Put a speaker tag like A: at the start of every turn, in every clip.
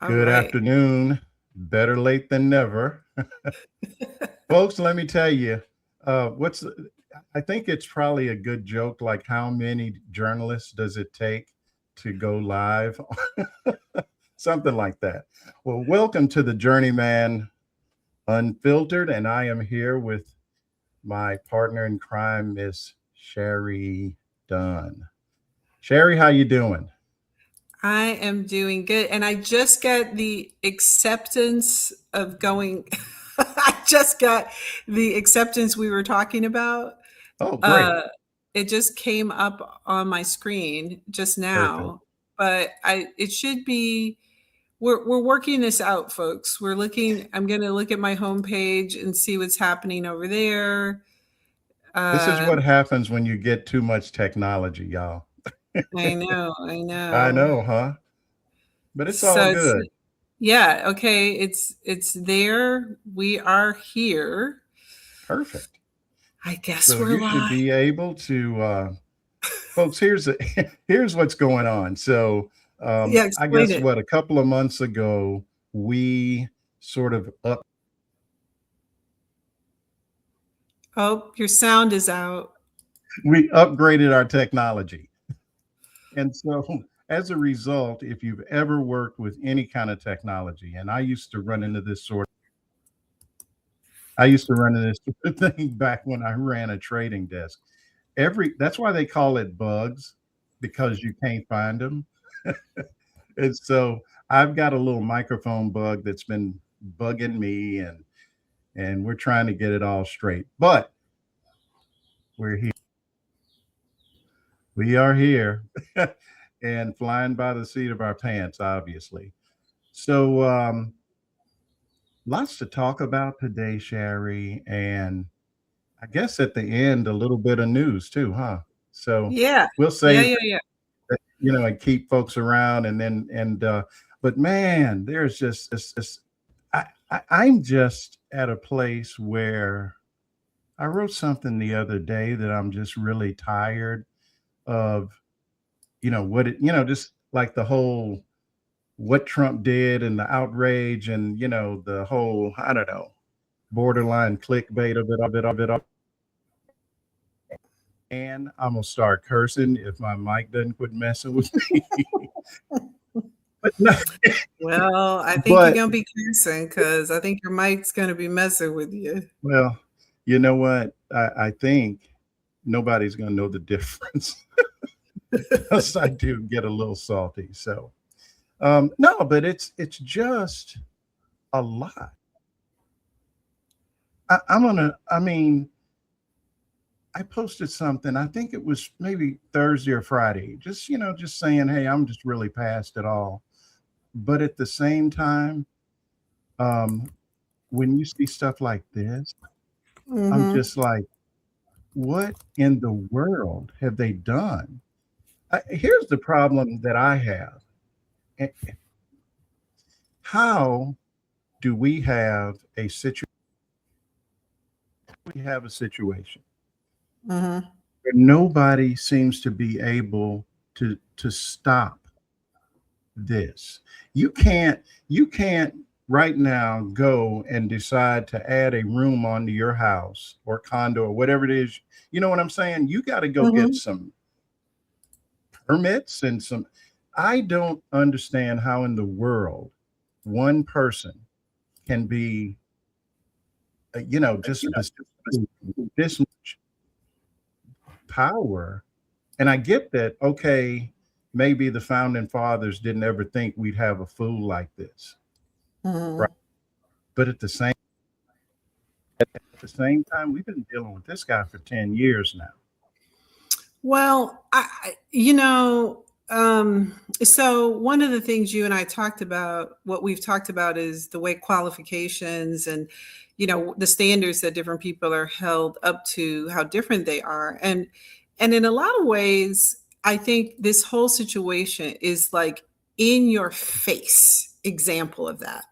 A: All
B: Good
A: right.
B: afternoon. Better late than never. Folks, let me tell you, what's I think it's probably a good joke like how many journalists does it take to go live? Something like that. Well, welcome to the Journeyman Unfiltered, and I am here with my partner in crime, Miss Shari Dunn. Shari, how you doing?
A: I am doing good. And I just got the acceptance of going. I just got the acceptance we were talking about.
B: Oh, great.
A: Uh, it just came up on my screen just
B: Perfect.
A: now. But it should be, we're working this out, folks. I'm going to look at my homepage and see what's happening over there.
B: This is
A: Uh,
B: what happens when you get too much technology, y'all.
A: I know, I
B: I
A: know.
B: know, huh? But it's all
A: So it's
B: good.
A: Yeah, okay, it's there. We are here.
B: Perfect.
A: I guess
B: So
A: we're
B: you should
A: live.
B: be able to, folks. Here's what's going on. So
A: Yeah,
B: I
A: explain
B: guess
A: it.
B: what a couple of months ago we sort of
A: Oh, your sound is out.
B: we upgraded our technology, and so as a result, if you've ever worked with any kind of technology, and I used to run into this sort of thing back when I ran a trading desk. That's why they call it bugs, because you can't find them. And so I've got a little microphone bug that's been bugging me, and we're trying to get it all straight. But we're here. We are here and flying by the seat of our pants, obviously. So lots to talk about today, Shari, and I guess at the end a little bit of news too, huh? So
A: Yeah.
B: we'll
A: Yeah,
B: save
A: yeah, yeah.
B: and keep folks around, and then and but man, there's just this. I'm just at a place where I wrote something the other day that I'm just really tired of. Just like the whole what Trump did and the outrage, and the whole, I don't know, borderline clickbait of it all. And I'm gonna start cursing if my mic doesn't quit messing with me. but no,
A: Well, I think you're
B: but
A: gonna be cursing because I think your mic's gonna be messing with you.
B: well, you know what? I think nobody's gonna know the difference unless I do get a little salty. So no, but it's just a lot. I mean, I posted something. I think it was maybe Thursday or Friday. Just saying, hey, I'm just really past it all. But at the same time, um, when you see stuff like this, I'm
A: Mhm.
B: just like, what in the world have they done? Here's the problem that I have. Eh, How do we have a situation? We have a situation
A: Mhm.
B: where nobody seems to be able to stop this. You can't right now go and decide to add a room onto your house or condo or whatever it is. You know what I'm saying? You got to go get
A: Mhm.
B: some permits and some. I don't understand how in the world one person can be, just this much power. And I get that. Okay, maybe the founding fathers didn't ever think we'd have a fool like this, right?
A: Mhm.
B: But at the same time, we've been dealing with this guy for 10 years now.
A: Well, so one of the things you and I talked about, what we've talked about is the way qualifications and, the standards that different people are held up to, how different they are. And in a lot of ways, I think this whole situation is like in your face example of that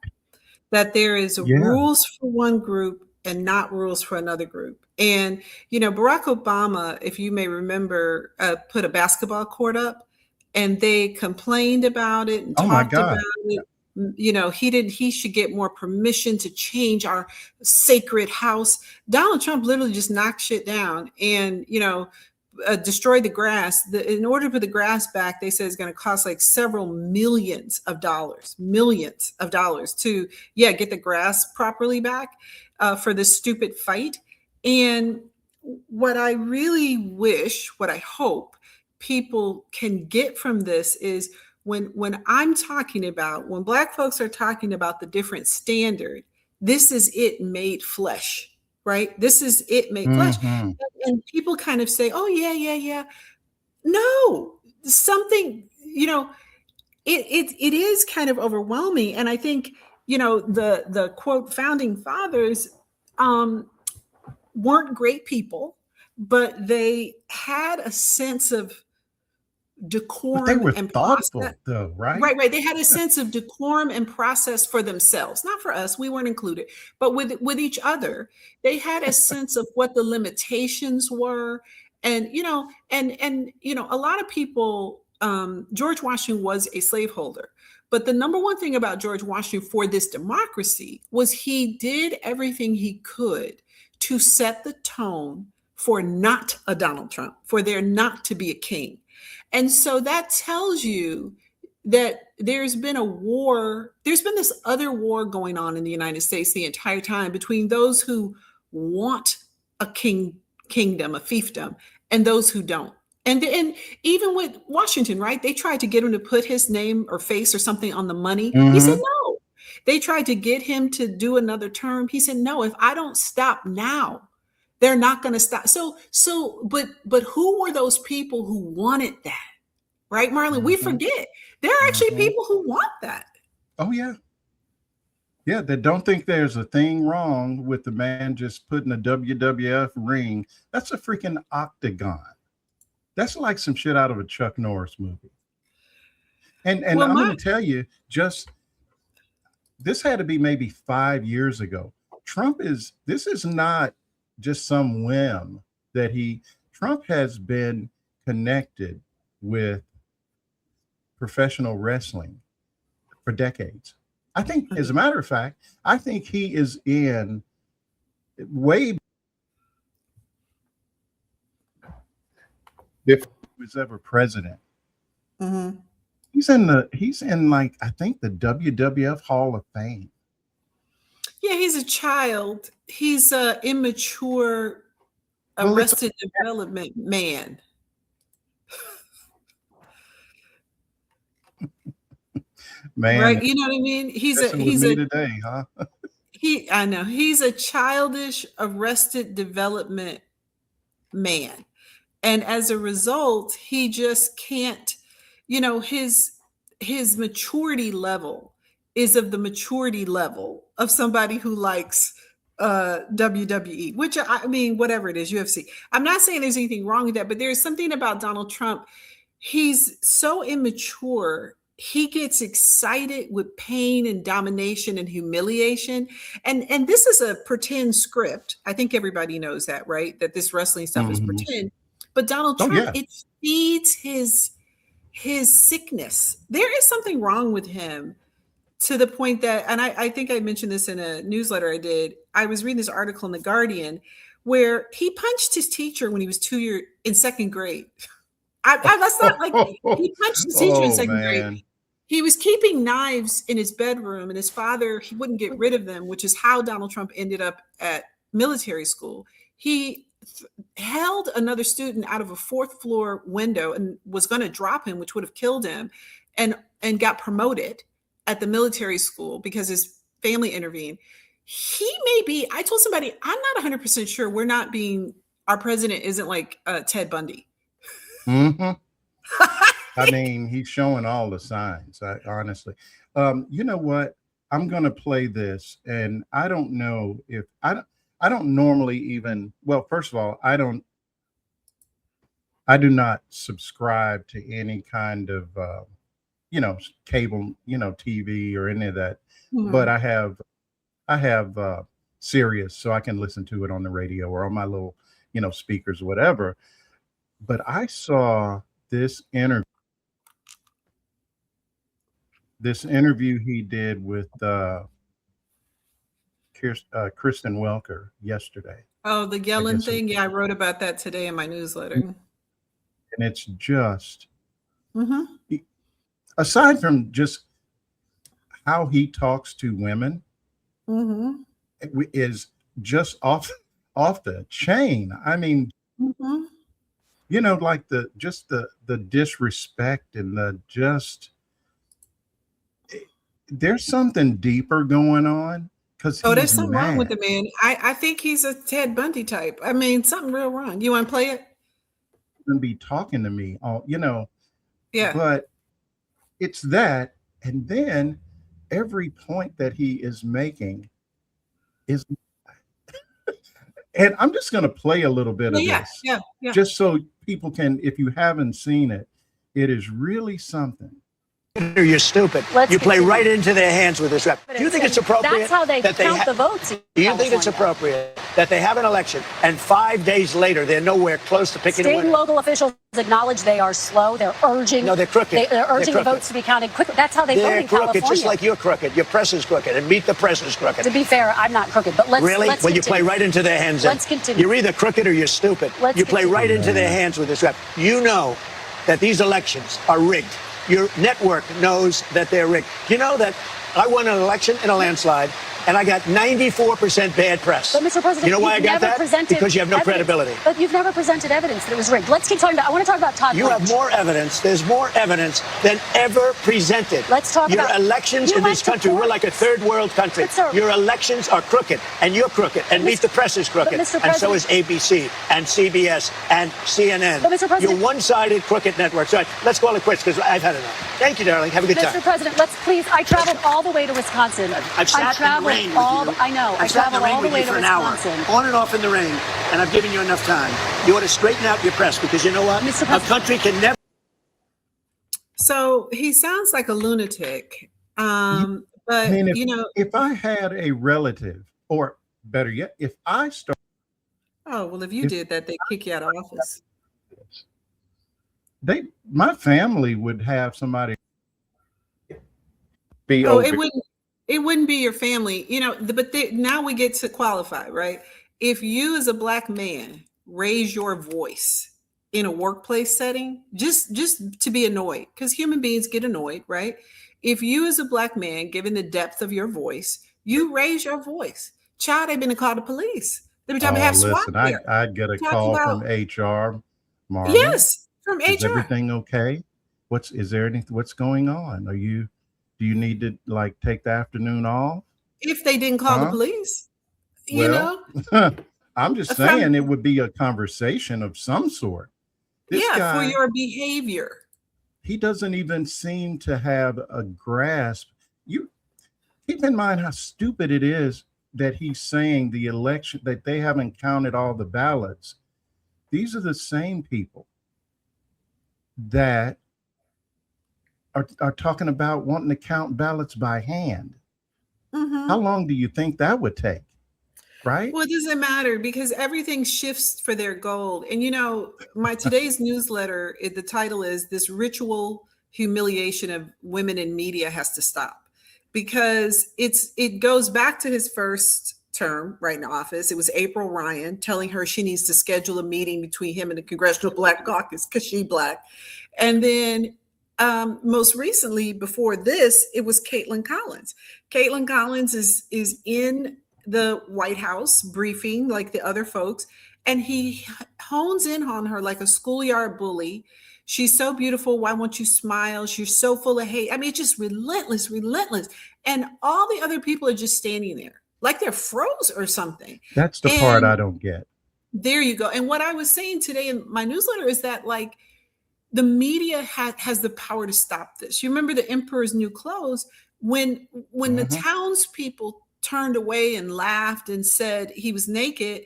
A: there is
B: Yeah.
A: rules for one group and not rules for another group. And Barack Obama, if you may remember, put a basketball court up, and they complained about it and
B: Oh my
A: talked about
B: God.
A: it. he should get more permission to change our sacred house. Donald Trump literally just knocked shit down and, destroyed the grass. In order to put the grass back, they said it's going to cost like several millions of dollars to, get the grass properly back for this stupid fight. And what I really wish, what I hope people can get from this is when I'm talking about, when Black folks are talking about the different standard, this is it made flesh, right? This is it made flesh.
B: Hmm.
A: And people kind of say, oh, yeah, yeah, yeah. No, something, it is kind of overwhelming. And I think, the quote founding fathers weren't great people, but they had a sense of
B: But they
A: decorum
B: were
A: and process.
B: thoughtful, though, right?
A: Right, right. They had a sense of decorum and process for themselves, not for us. We weren't included, but with each other, they had a sense of what the limitations were, and a lot of people. George Washington was a slaveholder, but the number one thing about George Washington for this democracy was he did everything he could to set the tone for not a Donald Trump, for there not to be a king. And so that tells you that there's been a war, there's been this other war going on in the United States the entire time between those who want a kingdom, a fiefdom, and those who don't. And even with Washington, right? They tried to get him to put his name or face or something on the money. He said
B: Hmm.
A: no. They tried to get him to do another term. He said no. If I don't stop now, they're not going to stop. But who were those people who wanted that? Right, Marlon? We
B: Hmm.
A: forget there are actually
B: Hmm.
A: people who want that.
B: Oh yeah. Yeah, they don't think there's a thing wrong with the man just putting a WWF ring. That's a freaking octagon. That's like some shit out of a Chuck Norris movie. And
A: Well,
B: I'm going
A: my
B: to tell you, just this had to be maybe 5 years ago. This is not just some whim that Trump has been connected with professional wrestling for decades. I think, as a matter of fact, I think he is in way before he was ever president.
A: Mhm.
B: He's in like I think the WWF Hall of Fame.
A: Yeah, he's a child. He's a immature,
B: Well, it's
A: arrested development man.
B: man
A: Right? You know what I mean?
B: messing with me today, huh?
A: I know he's a childish, arrested development man. And as a result, he just can't, his maturity level is of the maturity level of somebody who likes WWE, which I mean, whatever it is, UFC. I'm not saying there's anything wrong with that, but there's something about Donald Trump. He's so immature. He gets excited with pain and domination and humiliation. And this is a pretend script. I think everybody knows that, right? That this wrestling stuff is
B: Hmm.
A: pretend. But Donald
B: Oh
A: Trump,
B: yeah.
A: it feeds his sickness. There is something wrong with him to the point that, and I think I mentioned this in a newsletter I did. I was reading this article in the Guardian where he punched his teacher when he was 2 years in second grade. That's not like he punched his teacher in
B: Oh
A: second grade.
B: man.
A: He was keeping knives in his bedroom, and his father, he wouldn't get rid of them, which is how Donald Trump ended up at military school. He held another student out of a fourth floor window and was going to drop him, which would have killed him, and got promoted at the military school because his family intervened. He may be, I told somebody, I'm not 100% sure our president isn't like Ted Bundy.
B: Hmm. I mean, he's showing all the signs. Honestly, you know what? I'm going to play this, and I don't know if I don't. I don't normally even. Well, first of all, I don't. I do not subscribe to any kind of cable, TV or any of that. But
A: Mhm.
B: I have Sirius, so I can listen to it on the radio or on my little speakers, whatever. But I saw this interview this interview he did with Kristen Welker yesterday.
A: Oh, the
B: I
A: yelling
B: guess,
A: thing. Yeah, I wrote about that today in my newsletter.
B: and it's just
A: Hmm.
B: aside from just how he talks to women,
A: Hmm.
B: is just off the chain. I mean,
A: Hmm.
B: like the disrespect and the just there's something deeper going on because
A: Oh, there's
B: he's
A: something wrong with
B: mad
A: the man. I think he's a Ted Bundy type. I mean, something real wrong. You want to play it?
B: and be talking to me all
A: Yeah.
B: but it's that, and then every point that he is making is, and I'm just going to play a little bit
A: Yeah.
B: of
A: Yeah.
B: this
A: Yeah. Yeah.
B: just so people can, if you haven't seen it, it is really something.
C: You're stupid. You play right into their hands with this rep. Do you think it's appropriate?
D: That's how they count the votes.
C: Do you think it's appropriate that they have an election and 5 days later they're nowhere close to picking a
D: State
C: winner?
D: and local officials acknowledge they are slow. They're urging.
C: No, they're crooked.
D: They're urging
C: They're
D: the votes to be counted quickly. That's how they vote
C: They're
D: in
C: crooked,
D: California.
C: just like you're crooked. Your press is crooked, and Meet the Press is crooked.
D: To be fair, I'm not crooked, but let's
C: Really?
D: let's
C: Well, you
D: continue.
C: play right into their hands.
D: Let's continue.
C: You're either crooked or you're stupid.
D: Let's
C: you play
D: continue.
C: right into their hands with this rep. You know that these elections are rigged. Your network knows that they're rigged. You know that I won an election in a landslide, and I got 94% bad press.
D: But, Mr. President,
C: you know why I
D: you've
C: got
D: never
C: that?
D: presented
C: Because you have no
D: evidence.
C: credibility.
D: But you've never presented evidence that it was rigged. Let's keep talking about. I want to talk about Todd
C: You
D: Blanche.
C: have more evidence. There's more evidence than ever presented.
D: Let's talk
C: your
D: about
C: elections
D: you
C: in
D: went
C: this
D: to
C: country.
D: court.
C: We're like a third world country.
D: But, sir,
C: your elections are crooked, and you're crooked, and Meet the Press is crooked,
D: Mr.
C: and so
D: President-
C: is ABC and CBS and CNN.
D: But, Mr. President-
C: You're one-sided crooked networks. All right, let's call it quits because I've had enough. Thank you, darling. Have a good
D: Mr.
C: time.
D: President, let's please. I traveled all the way to Wisconsin.
C: I've sat
D: I
C: in the
D: traveled
C: rain with
D: all.
C: you.
D: I know. I
C: I've sat in the
D: traveled
C: rain
D: all the
C: with
D: way
C: you
D: to
C: for an hour,
D: Wisconsin.
C: on and off in the rain, and I've given you enough time. You ought to straighten out your press because you know what?
D: Mr.
C: A
D: President-
C: country can never.
A: So he sounds like a lunatic. But
B: I mean, if I had a relative, or better yet, if I started,
A: oh well, if you did that, they kick you out of office.
B: my family would have somebody be
A: Oh,
B: over.
A: it wouldn't be your family, but now we get to qualify, right? If you as a Black man raise your voice in a workplace setting, just to be annoyed, because human beings get annoyed, right? If you as a Black man, given the depth of your voice, you raise your voice, child, they've been to call the police. They've been trying to have SWAT
B: Listen,
A: there.
B: I'd get a
A: Talking
B: call
A: about-
B: from HR, Marlon.
A: Yes, from
B: Is
A: HR.
B: everything okay? What's going on? Do you need to like take the afternoon off?
A: If they didn't call the
B: Huh?
A: police,
B: Well, I'm just
A: From-
B: saying it would be a conversation of some sort. This
A: yeah,
B: guy,
A: for your behavior.
B: he doesn't even seem to have a grasp. You keep in mind how stupid it is that he's saying the election, that they haven't counted all the ballots. These are the same people that are talking about wanting to count ballots by hand.
A: Mhm.
B: How long do you think that would take? Right?
A: Well, it doesn't matter because everything shifts for their goal. And my today's newsletter, the title is "This Ritual Humiliation of Women in Media Has to Stop," because it goes back to his first term right in office. It was April Ryan telling her she needs to schedule a meeting between him and the Congressional Black Caucus because she's Black. And then most recently, before this, it was Caitlin Collins. Caitlin Collins is in the White House briefing like the other folks, and he hones in on her like a schoolyard bully. She's so beautiful. Why won't you smile? She's so full of hate. I mean, it's just relentless. And all the other people are just standing there like they're froze or something.
B: That's the part I don't get.
A: There you go. And what I was saying today in my newsletter is that like the media has the power to stop this. You remember the Emperor's New Clothes when the townspeople turned away and laughed and said he was naked.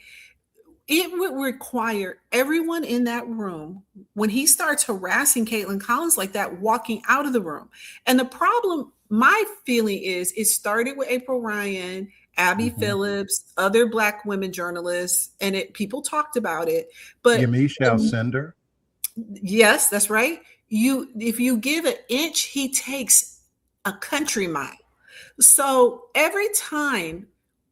A: It would require everyone in that room, when he starts harassing Caitlin Collins like that, walking out of the room. And the problem, my feeling is, it started with April Ryan, Abby Phillips, other Black women journalists, and people talked about it. But
B: Yamiche Alcindor.
A: yes, that's right. If you give an inch, he takes a country mile. So every time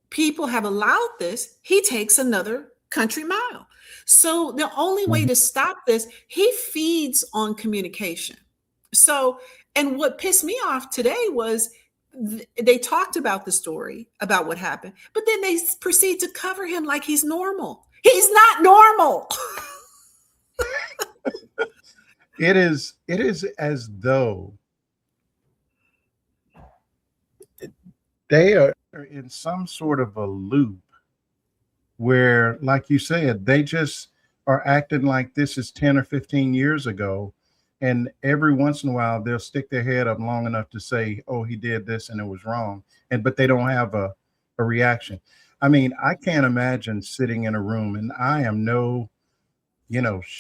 A: people have allowed this, he takes another country mile. So the only way
B: Mhm.
A: to stop this, he feeds on communication. So, and what pissed me off today was they talked about the story about what happened, but then they proceed to cover him like he's normal. He's not normal.
B: It is as though they are in some sort of a loop where, like you said, they just are acting like this is 10 or 15 years ago. And every once in a while, they'll stick their head up long enough to say, oh, he did this and it was wrong. But they don't have a reaction. I mean, I can't imagine sitting in a room, and I am no,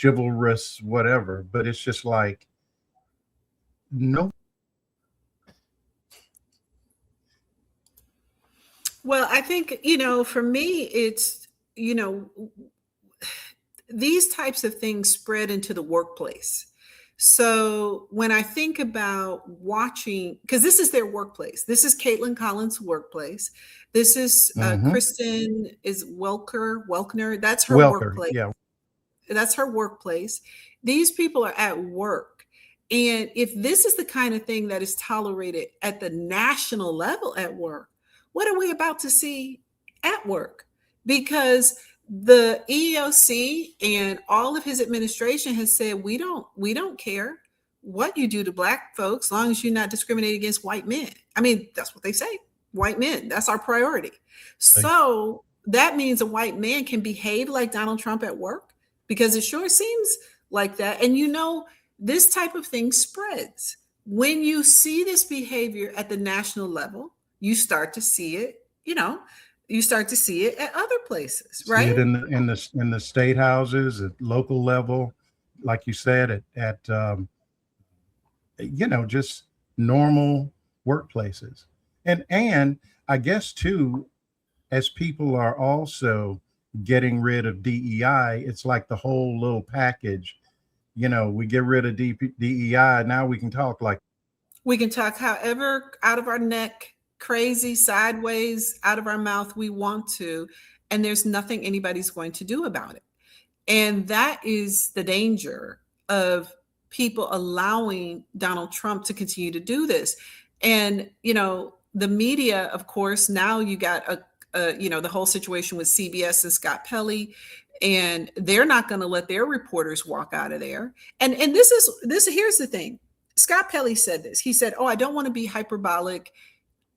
B: chivalrous, whatever, but it's just like, no.
A: Well, I think, for me, it's, you know, these types of things spread into the workplace. So when I think about watching, because this is their workplace, this is Caitlin Collins' workplace. This is
B: Mhm.
A: Kristen is Welkner. That's her
B: Welker.
A: workplace.
B: Yeah.
A: That's her workplace. These people are at work. And if this is the kind of thing that is tolerated at the national level at work, what are we about to see at work? Because the EEOC and all of his administration has said we don't care what you do to black folks as long as you're not discriminating against white men. I mean, that's what they say. White men, that's our priority. So that means a white man can behave like Donald Trump at work because it sure seems like that. And this type of thing spreads. When you see this behavior at the national level, you start to see it, you start to see it at other places,
B: See
A: right?
B: it in the state houses at local level, like you said, at just normal workplaces. And I guess too, as people are also getting rid of DEI, it's like the whole little package. We get rid of DEI, now we can talk like.
A: We can talk however out of our neck, crazy, sideways, out of our mouth we want to, and there's nothing anybody's going to do about it. And that is the danger of people allowing Donald Trump to continue to do this. And, the media, of course, now you got the whole situation with CBS and Scott Pelley, and they're not going to let their reporters walk out of there. And this here's the thing. Scott Pelley said this. He said, "Oh, I don't want to be hyperbolic.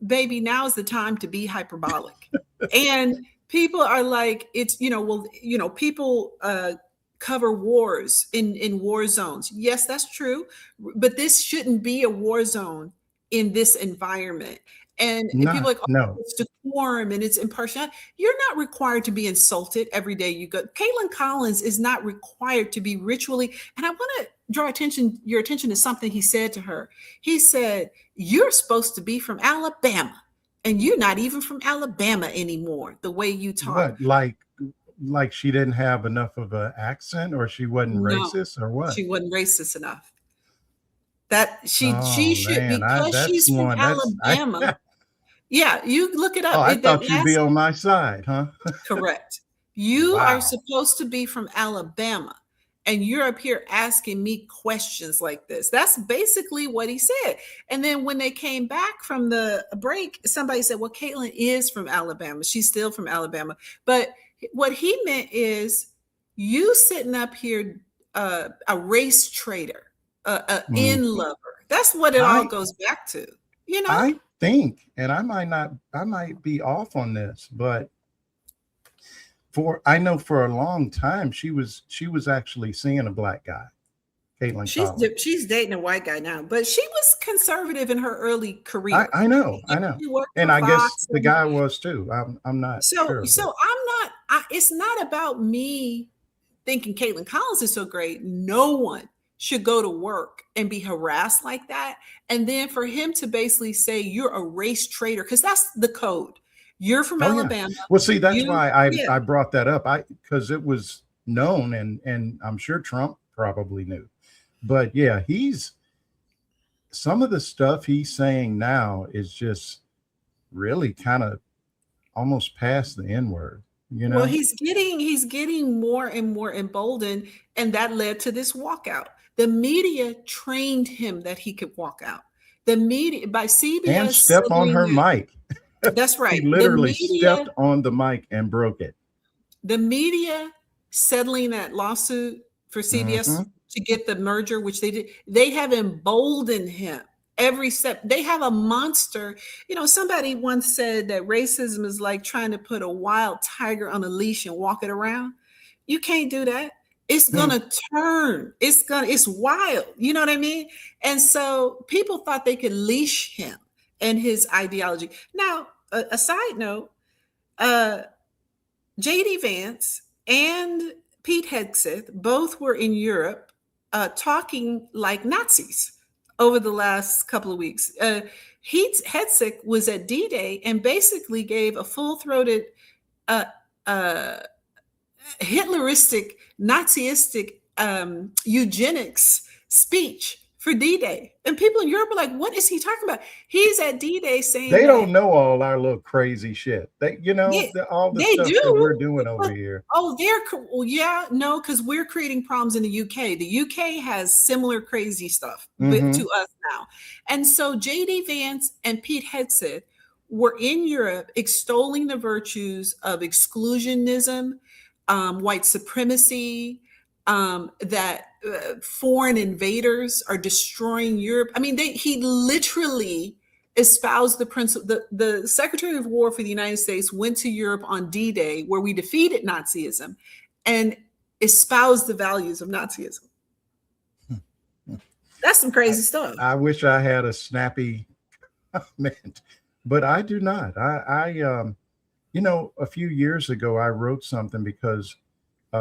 A: Baby, now's the time to be hyperbolic." And people are like, it's, people cover wars in war zones. Yes, that's true. But this shouldn't be a war zone in this environment. And people are
B: No,
A: like, oh,
B: no.
A: it's decorum and it's impartial. You're not required to be insulted every day you go. Caitlin Collins is not required to be ritually. And I want to draw your attention to something he said to her. He said, "You're supposed to be from Alabama, and you're not even from Alabama anymore, the way you talk."
B: What, like she didn't have enough of an accent, or she wasn't
A: No,
B: racist, or what?
A: she wasn't racist enough. That she
B: Oh
A: should,
B: man, I
A: because
B: that's
A: she's from
B: one that's I
A: Alabama. Yeah, you look it
B: oh,
A: up.
B: I
A: That
B: thought you'd
A: has
B: be on my side, huh?
A: correct. You are
B: Wow.
A: supposed to be from Alabama, and you're up here asking me questions like this. That's basically what he said. And then when they came back from the break, somebody said, "Well, Caitlin is from Alabama. She's still from Alabama." But what he meant is you sitting up here, a race traitor, a
B: Mm.
A: in lover. That's what it all
B: I
A: goes back to, you know?
B: I think, and I might be off on this, but I know for a long time she was actually seeing a black guy, Caitlin
A: She's
B: Collins.
A: she's dating a white guy now, but she was conservative in her early
B: I,
A: career.
B: I know, I know.
A: She worked
B: And
A: for
B: I guess
A: Fox,
B: the guy was too. I'm not
A: so
B: sure,
A: so
B: but
A: I'm not. It's not about me thinking Caitlin Collins is so great. No one should go to work and be harassed like that, and then for him to basically say you're a race traitor, because that's the code. You're from
B: oh yeah.
A: Alabama.
B: Well, see, that's
A: You
B: why I
A: yeah.
B: I brought that up. Because it was known, and I'm sure Trump probably knew. But yeah, he's some of the stuff he's saying now is just really kind of almost past the N word, you
A: Well,
B: know?
A: he's getting more and more emboldened, and that led to this walkout. The media trained him that he could walk out. The media by
B: And
A: CBS
B: step on
A: settling
B: her
A: that.
B: mic.
A: That's
B: He
A: right. The
B: literally stepped
A: media
B: on the mic and broke it.
A: the media settling that lawsuit for CBS
B: Hmm.
A: to get the merger, which they did, they have emboldened him every step. They have a monster. Somebody once said that racism is like trying to put a wild tiger on a leash and walk it around. You can't do that. It's gonna turn. It's wild. You know what I mean? And so people thought they could leash him and his ideology. Now, a side note, uh, JD Vance and Pete Hegseth both were in Europe talking like Nazis over the last couple of weeks. Hegseth was at D Day and basically gave a full throated, uh, uh, Hitleristic, Nazistic eugenics speech for D Day. And people in Europe are like, what is he talking about? He's at D Day saying
B: They
A: that.
B: don't know all our little crazy shit.
A: Yeah,
B: All the
A: they
B: stuff that we're
A: do.
B: doing over
A: But,
B: here.
A: well, yeah, no, because we're creating problems in the UK. The UK has similar crazy stuff
B: Hmm.
A: to us now. And so JD Vance and Pete Hegseth were in Europe extolling the virtues of exclusionism, white supremacy, that foreign invaders are destroying Europe. I mean, he literally espoused the principle. The Secretary of War for the United States went to Europe on D-Day, where we defeated Nazism, and espoused the values of Nazism. That's some crazy stuff.
B: I wish I had a snappy comment, but I do not. A few years ago, I wrote something because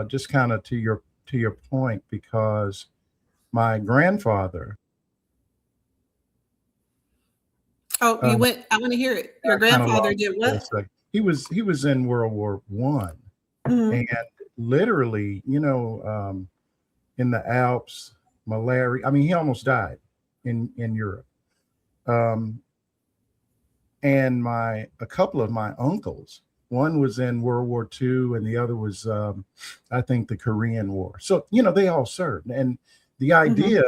B: just kind of to your point, because my grandfather
A: Oh, you went. I want to hear it. Your
B: I kind of
A: grandfather
B: lost
A: did
B: it for a
A: what?
B: second. He was in World War I,
A: Mhm.
B: and literally, in the Alps, malaria. I mean, he almost died in Europe. Um, and a couple of my uncles, one was in World War II, and the other was, I think, the Korean War. So they all served, and the
A: Mhm.
B: idea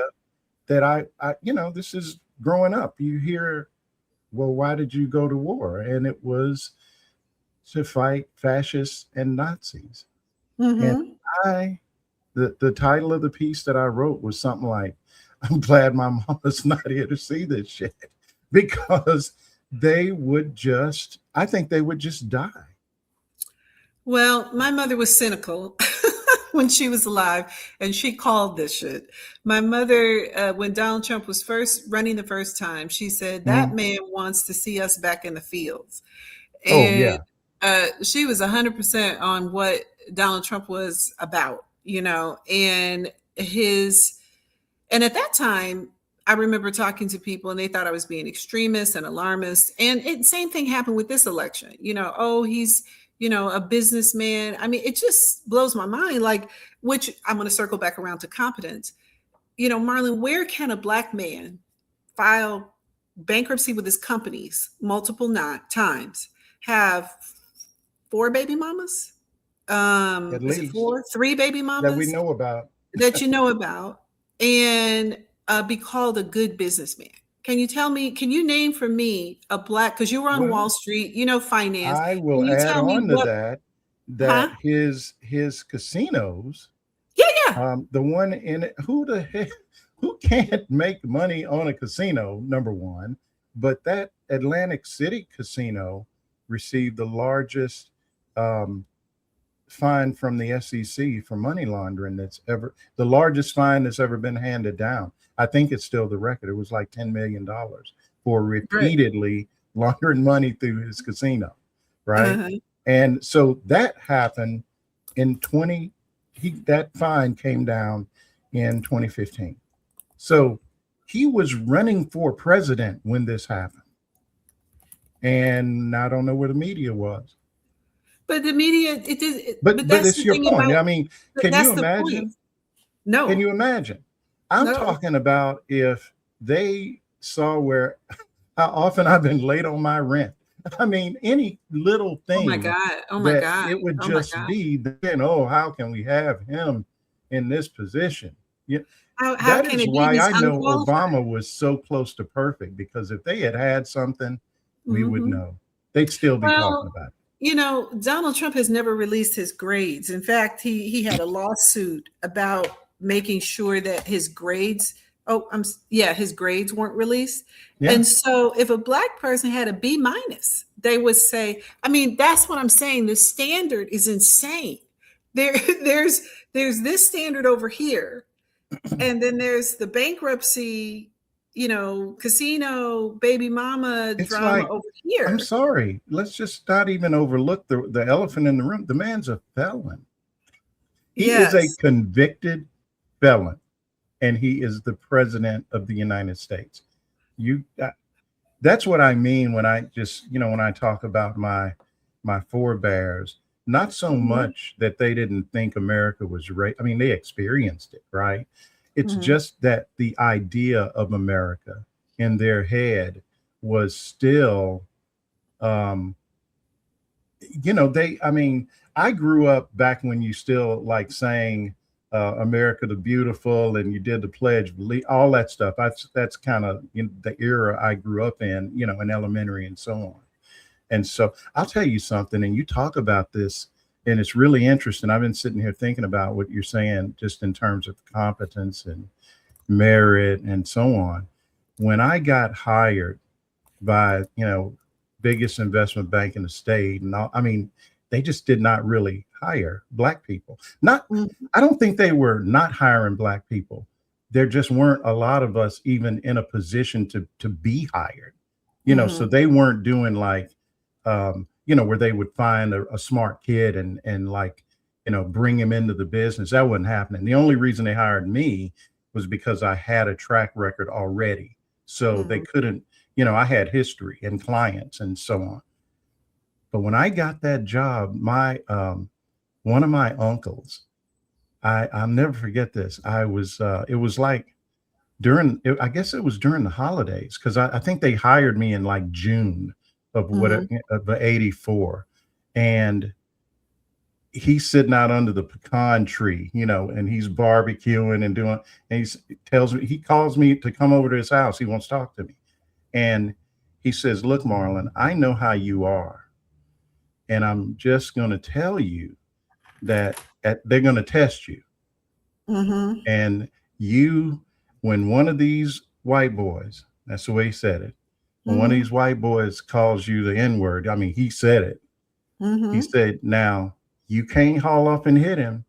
B: that this is growing up. You hear, well, why did you go to war? And it was to fight fascists and Nazis. And
A: Mhm.
B: I, the title of the piece that I wrote was something like, "I'm glad my mama's not here to see this shit," because I think they would just die.
A: Well, my mother was cynical when she was alive, and she called this shit. My mother, when Donald Trump was first running the first time, she said that
B: Mhm.
A: man wants to see us back in the fields,
B: Oh
A: and
B: yeah.
A: she was 100% on what Donald Trump was about, and his. And at that time, I remember talking to people and they thought I was being extremist and alarmist. And same thing happened with this election. Oh, he's, a businessman. I mean, it just blows my mind. Like, which I'm going to circle back around to competence. Marlon, where can a black man file bankruptcy with his companies multiple times, have four baby mamas?
B: At
A: Is it
B: least
A: four, three baby
B: that we
A: mamas?
B: know about.
A: That you know about, and be called a good businessman. Can you name for me a black, because you were on
B: Well,
A: Wall Street, finance.
B: I
A: Can
B: will
A: you
B: add
A: tell me
B: on to
A: what,
B: that
A: huh?
B: that his casinos,
A: Yeah, yeah.
B: the one in it, who the heck, who can't make money on a casino, number one, but that Atlantic City casino received the largest um, fine from the SEC for money laundering the largest fine that's ever been handed down. I think it's still the record. It was like $10 million for
A: Great.
B: repeatedly laundering money through his casino, right?
A: Uh-huh.
B: And so that happened in 20 that fine came down in 2015. So he was running for president when this happened. And I don't know where the media was.
A: But the media, but
B: But
A: that's
B: it's
A: the
B: your
A: thing
B: point.
A: about,
B: I mean,
A: but
B: can
A: that's
B: you
A: the point.
B: imagine? Can
A: No,
B: you imagine? I'm
A: no.
B: talking about if they saw where how often I've been late on my rent. I mean, any little
A: Oh my
B: thing
A: God. Oh my
B: that
A: God.
B: it would
A: Oh my
B: just
A: God.
B: be then, oh, how can we have him in this position? Yeah,
A: How
B: that
A: can
B: is
A: it be?
B: why
A: He's
B: I know
A: unqualified.
B: Obama was so close to perfect, because if they had had something, we would
A: Hmm.
B: know. They'd still be talking
A: Well,
B: about it.
A: Donald Trump has never released his grades. In fact, he had a lawsuit about making sure that his grades, yeah, his grades weren't released.
B: Yeah,
A: And so if a black person had a B minus, they would say, I mean, that's what I'm saying. The standard is insane. There, there's there's this standard over here, and then there's the bankruptcy, casino baby mama
B: it's
A: drama
B: like,
A: over
B: I'm
A: here.
B: sorry, let's just not even overlook the elephant in the room. The man's a felon. He is a
A: Yes.
B: convicted felon, and he is the president of the United States. You, that's what I mean when I just, when I talk about my forebears. Not so
A: Mhm.
B: much that they didn't think America was right. I mean, they experienced it, right? It's
A: Mhm.
B: just that the idea of America in their head was still, um, I mean, I grew up back when you still like saying America the Beautiful, and you did the Pledge of Allegiance, all that stuff. That's kind of the era I grew up in, in elementary and so on. And so I'll tell you something, and you talk about this, and it's really interesting. I've been sitting here thinking about what you're saying, just in terms of competence and merit and so on. When I got hired by biggest investment bank in the state, and all, I mean, they just did not really hire black people. Not,
A: Mhm.
B: I don't think they were not hiring black people. There just weren't a lot of us even in a position to be hired. So
A: Mhm.
B: they weren't doing like, where they would find a smart kid and like, bring him into the business. That wasn't happening. The only reason they hired me was because I had a track record already. So they
A: Mhm.
B: couldn't, I had history and clients and so on. But when I got that job, my one of my uncles, I'll never forget this. It was like I guess it was during the holidays, because I think they hired me in like June
A: Mhm.
B: of '84, and he's sitting out under the pecan tree, and he's barbecuing and doing, and he calls me to come over to his house. He wants to talk to me. And he says, "Look, Marlon, I know how you are. And I'm just going to tell you that they're going to test you.
A: Mhm.
B: And you, when one of these white boys, that's the way he said it, when one of these
A: Mhm.
B: white boys calls you the N word, I mean, he said it. He
A: Mhm.
B: said, now you can't haul up and hit him.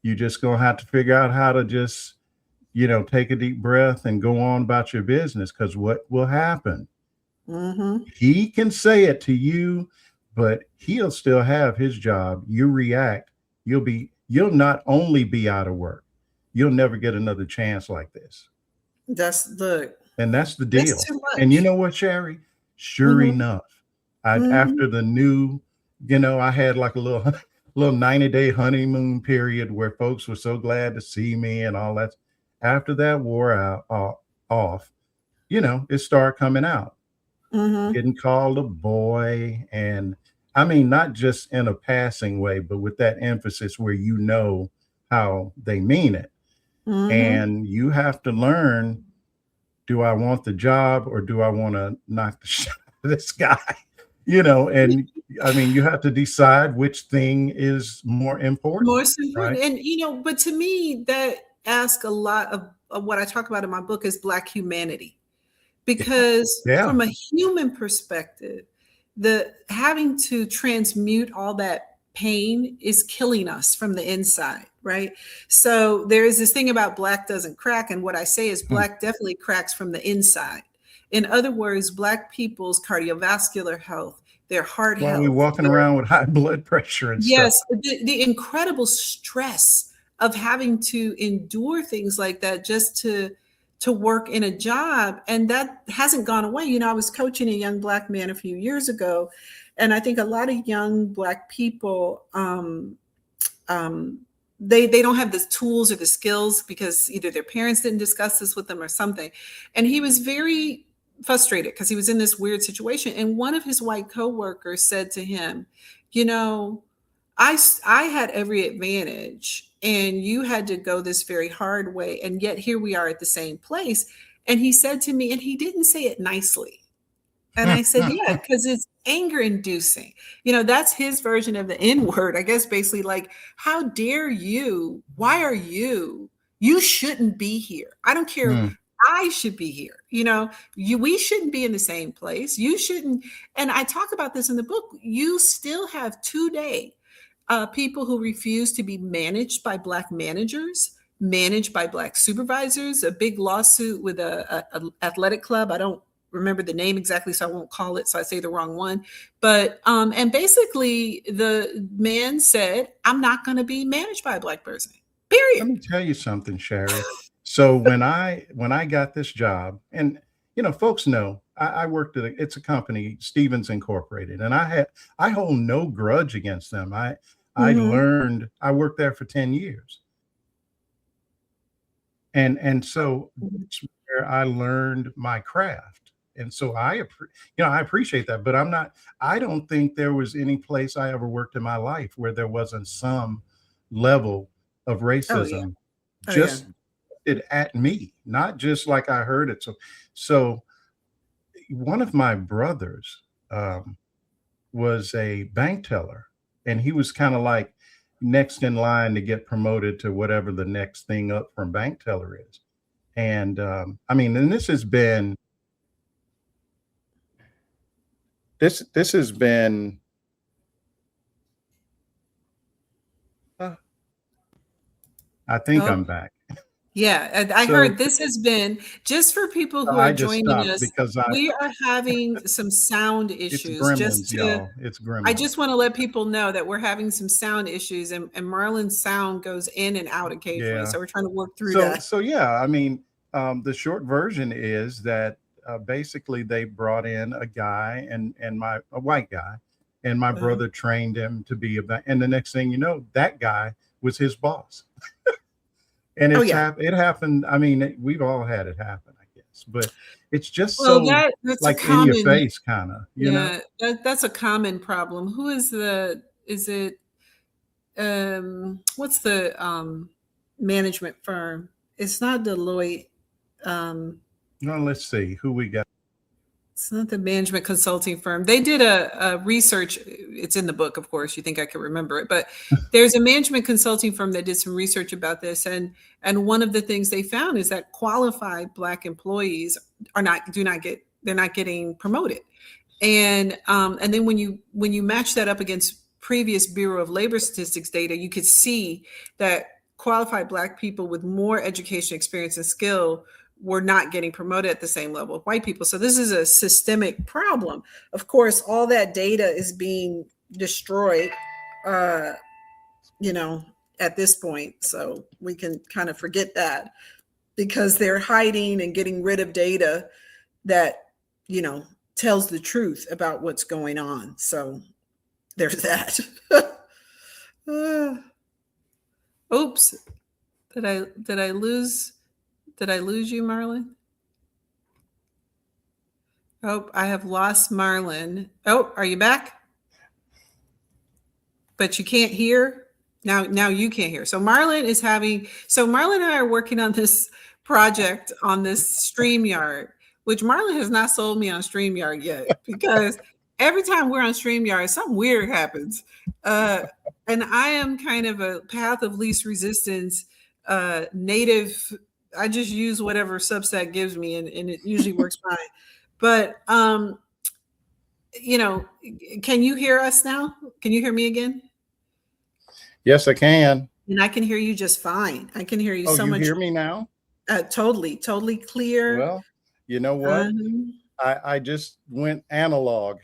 B: You just going to have to figure out how to just, take a deep breath and go on about your business. Because what will happen,
A: Mhm.
B: he can say it to you, but he'll still have his job. You react, you'll not only be out of work, you'll never get another chance like this."
A: Look,
B: And that's the
A: that's
B: deal.
A: too
B: And you
A: much.
B: know what, Sherry? Sure
A: Mhm.
B: enough,
A: Mhm.
B: after the new, I had like a little little 90-day honeymoon period where folks were so glad to see me and all that. After that wore out off, it started coming out,
A: Mhm.
B: getting called a boy. And I mean, not just in a passing way, but with that emphasis where how they mean it.
A: Mhm.
B: And you have to learn, do I want the job or do I want to knock the shit out of this guy? And I mean, you have to decide which thing is more important,
A: Most
B: right?
A: important. And but to me, that asks a lot of what I talk about in my book is Black humanity.
B: Yeah.
A: Because
B: Yeah.
A: from a human perspective, the having to transmute all that pain is killing us from the inside, right? So there is this thing about black doesn't crack, and what I say is
B: Hmm.
A: black definitely cracks from the inside. In other words, black people's cardiovascular health, their heart
B: While we
A: health,
B: walking around with high blood pressure and stuff.
A: yes, the incredible stress of having to endure things like that just to work in a job, and that hasn't gone away. I was coaching a young black man a few years ago, and I think a lot of young black people um, they don't have the tools or the skills because either their parents didn't discuss this with them or something. And he was very frustrated because he was in this weird situation. And one of his white coworkers said to him, you know, I had every advantage and you had to go this very hard way. And yet here we are at the same place. And he said to me, and he didn't say it nicely. And I said, yeah, because it's anger inducing. You know, that's his version of the N word, I guess, basically like, how dare you? Why are you? You shouldn't be here. I don't care.
B: Mm.
A: I should be here. You know, we shouldn't be in the same place. You shouldn't. And I talk about this in the book. You still have today people who refuse to be managed by Black managers, managed by Black supervisors. A big lawsuit with a athletic club. I don't remember the name exactly, so I won't call it, so I say the wrong one. But and basically the man said, I'm not going to be managed by a Black person, period.
B: Let me tell you something, Shari. So when I got this job, and you know, folks know I worked at it's a company, Stevens Incorporated, and I hold no grudge against them. I I worked there for 10 years. And so that's where I learned my craft. And so I appreciate that, but I don't think there was any place I ever worked in my life where there wasn't some level of
A: Oh yeah.
B: racism
A: Oh yeah.
B: just it at me, not just like I heard it. So one of my brothers was a bank teller, and he was kind of like next in line to get promoted to whatever the next thing up from bank teller is. And I mean, and this has been I think
A: Oh
B: I'm back.
A: yeah. And I
B: So
A: heard this has been just for people who are
B: I just
A: joining
B: stopped
A: us.
B: because
A: We are having some sound
B: it's
A: issues. Just
B: gremlins,
A: to,
B: y'all. It's
A: I
B: gremlins.
A: just want to let people know that we're having some sound issues, and Marlon's sound goes in and out occasionally.
B: Yeah.
A: So we're trying to work through
B: So
A: that.
B: so yeah, I mean, the short version is that basically they brought in a guy and a white guy, and my
A: Uh-huh.
B: brother trained him to be and the next thing you know, that guy was his boss. And
A: Oh yeah.
B: it happened. I mean, we've all had it happen, I guess, but it's just
A: Well,
B: so
A: that's a
B: like in your
A: common,
B: face, kind of, you know.
A: yeah, that's a common problem. Who is is it, what's the management firm? It's not Deloitte.
B: Well, let's see who we got.
A: It's not the management consulting firm. They did a research. It's in the book, of course. You think I could remember it, but there's a management consulting firm that did some research about this, and one of the things they found is that qualified Black employees they're not getting promoted, and then when you match that up against previous Bureau of Labor Statistics data, you could see that qualified Black people with more education, experience, and skill were not getting promoted at the same level of white people. So this is a systemic problem. Of course, all that data is being destroyed, uh, you know, at this point. So we can kind of forget that because they're hiding and getting rid of data that, you know, tells the truth about what's going on. So there's that. Oops. Did I lose you, Marlon? Oh, I have lost Marlon. Oh, are you back? But you can't hear? Now you can't hear. So Marlon and I are working on this project on this StreamYard, which Marlon has not sold me on StreamYard yet because every time we're on StreamYard, something weird happens. And I am kind of a path of least resistance native. I just use whatever Substack gives me, and it usually works fine. But you know, can you hear us now? Can you hear me again?
B: Yes, I can.
A: And I can hear you just fine. I can hear you
B: Oh,
A: so
B: you
A: much.
B: hear me now?
A: Totally clear.
B: Well, you know what?
A: Um,
B: I just went analog.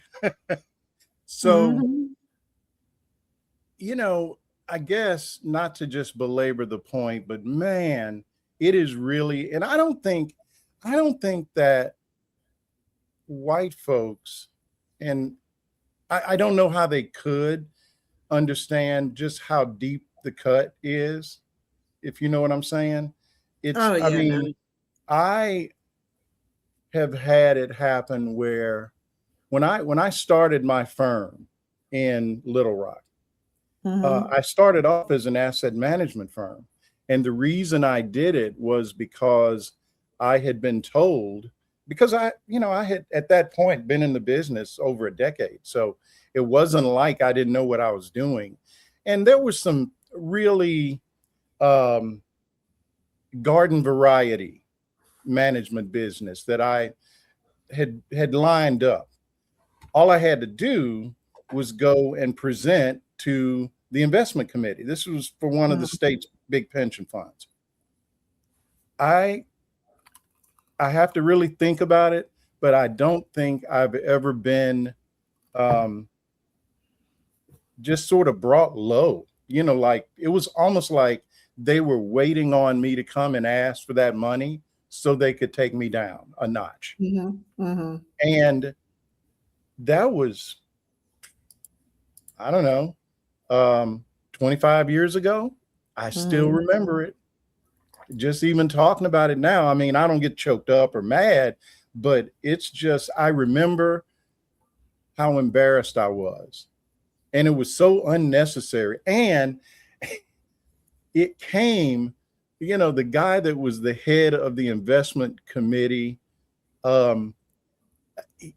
B: So,
A: mhm.
B: you know, I guess not to just belabor the point, but man, it is really, and I don't think that white folks, and I don't know how they could understand just how deep the cut is, if you know what I'm saying.
A: Oh
B: I
A: yeah, no.
B: mean, I have had it happen where when I started my firm in Little Rock,
A: Hmm.
B: I started off as an asset management firm. And the reason I did it was because I had been told, because I had at that point been in the business over a decade. So it wasn't like I didn't know what I was doing. And there was some really um, garden variety management business that I had lined up. All I had to do was go and present to the investment committee. This was for one of the
A: Hmm.
B: state's big pension funds. I I have to really think about it, but I don't think I've ever been um, just sort of brought low. Like it was almost like they were waiting on me to come and ask for that money so they could take me down a notch.
A: Hmm. Hmm.
B: And that was, I don't know, 25 years ago. I still
A: Hmm.
B: remember it. Just even talking about it now. I mean, I don't get choked up or mad, but it's just, I remember how embarrassed I was. And it was so unnecessary. And it came, the guy that was the head of the investment committee, um,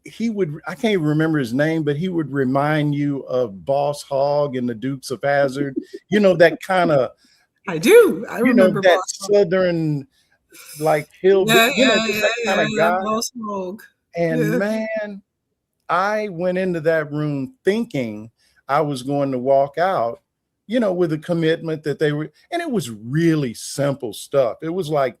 B: he would, I can't even remember his name, but he would remind you of Boss Hogg and the Dukes of Hazzard, that kind of,
A: I do. I remember
B: that
A: Boston.
B: Southern, like hill,
A: Yeah, yeah,
B: just
A: yeah,
B: that kind
A: yeah.
B: of
A: That
B: guy.
A: Boss Hog.
B: And
A: Yeah.
B: man, I went into that room thinking I was going to walk out, with a commitment that they were, and it was really simple stuff. It was like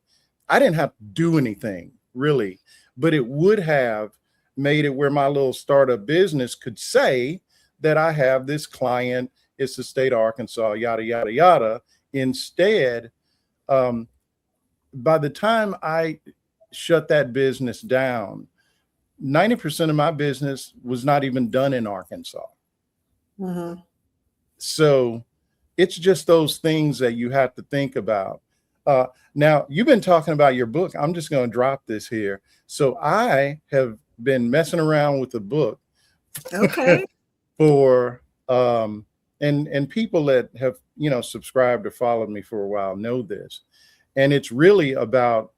B: I didn't have to do anything really, but it would have made it where my little startup business could say that I have this client, it's the state of Arkansas, yada, yada, yada. Instead, um, by the time I shut that business down, 90% of my business was not even done in Arkansas.
A: Hmm.
B: So it's just those things that you have to think about. Uh, Now, you've been talking about your book. I'm just going to drop this here. So I have been messing around with the book
A: Okay.
B: for, and people that have, subscribed or followed me for a while know this. And it's really about,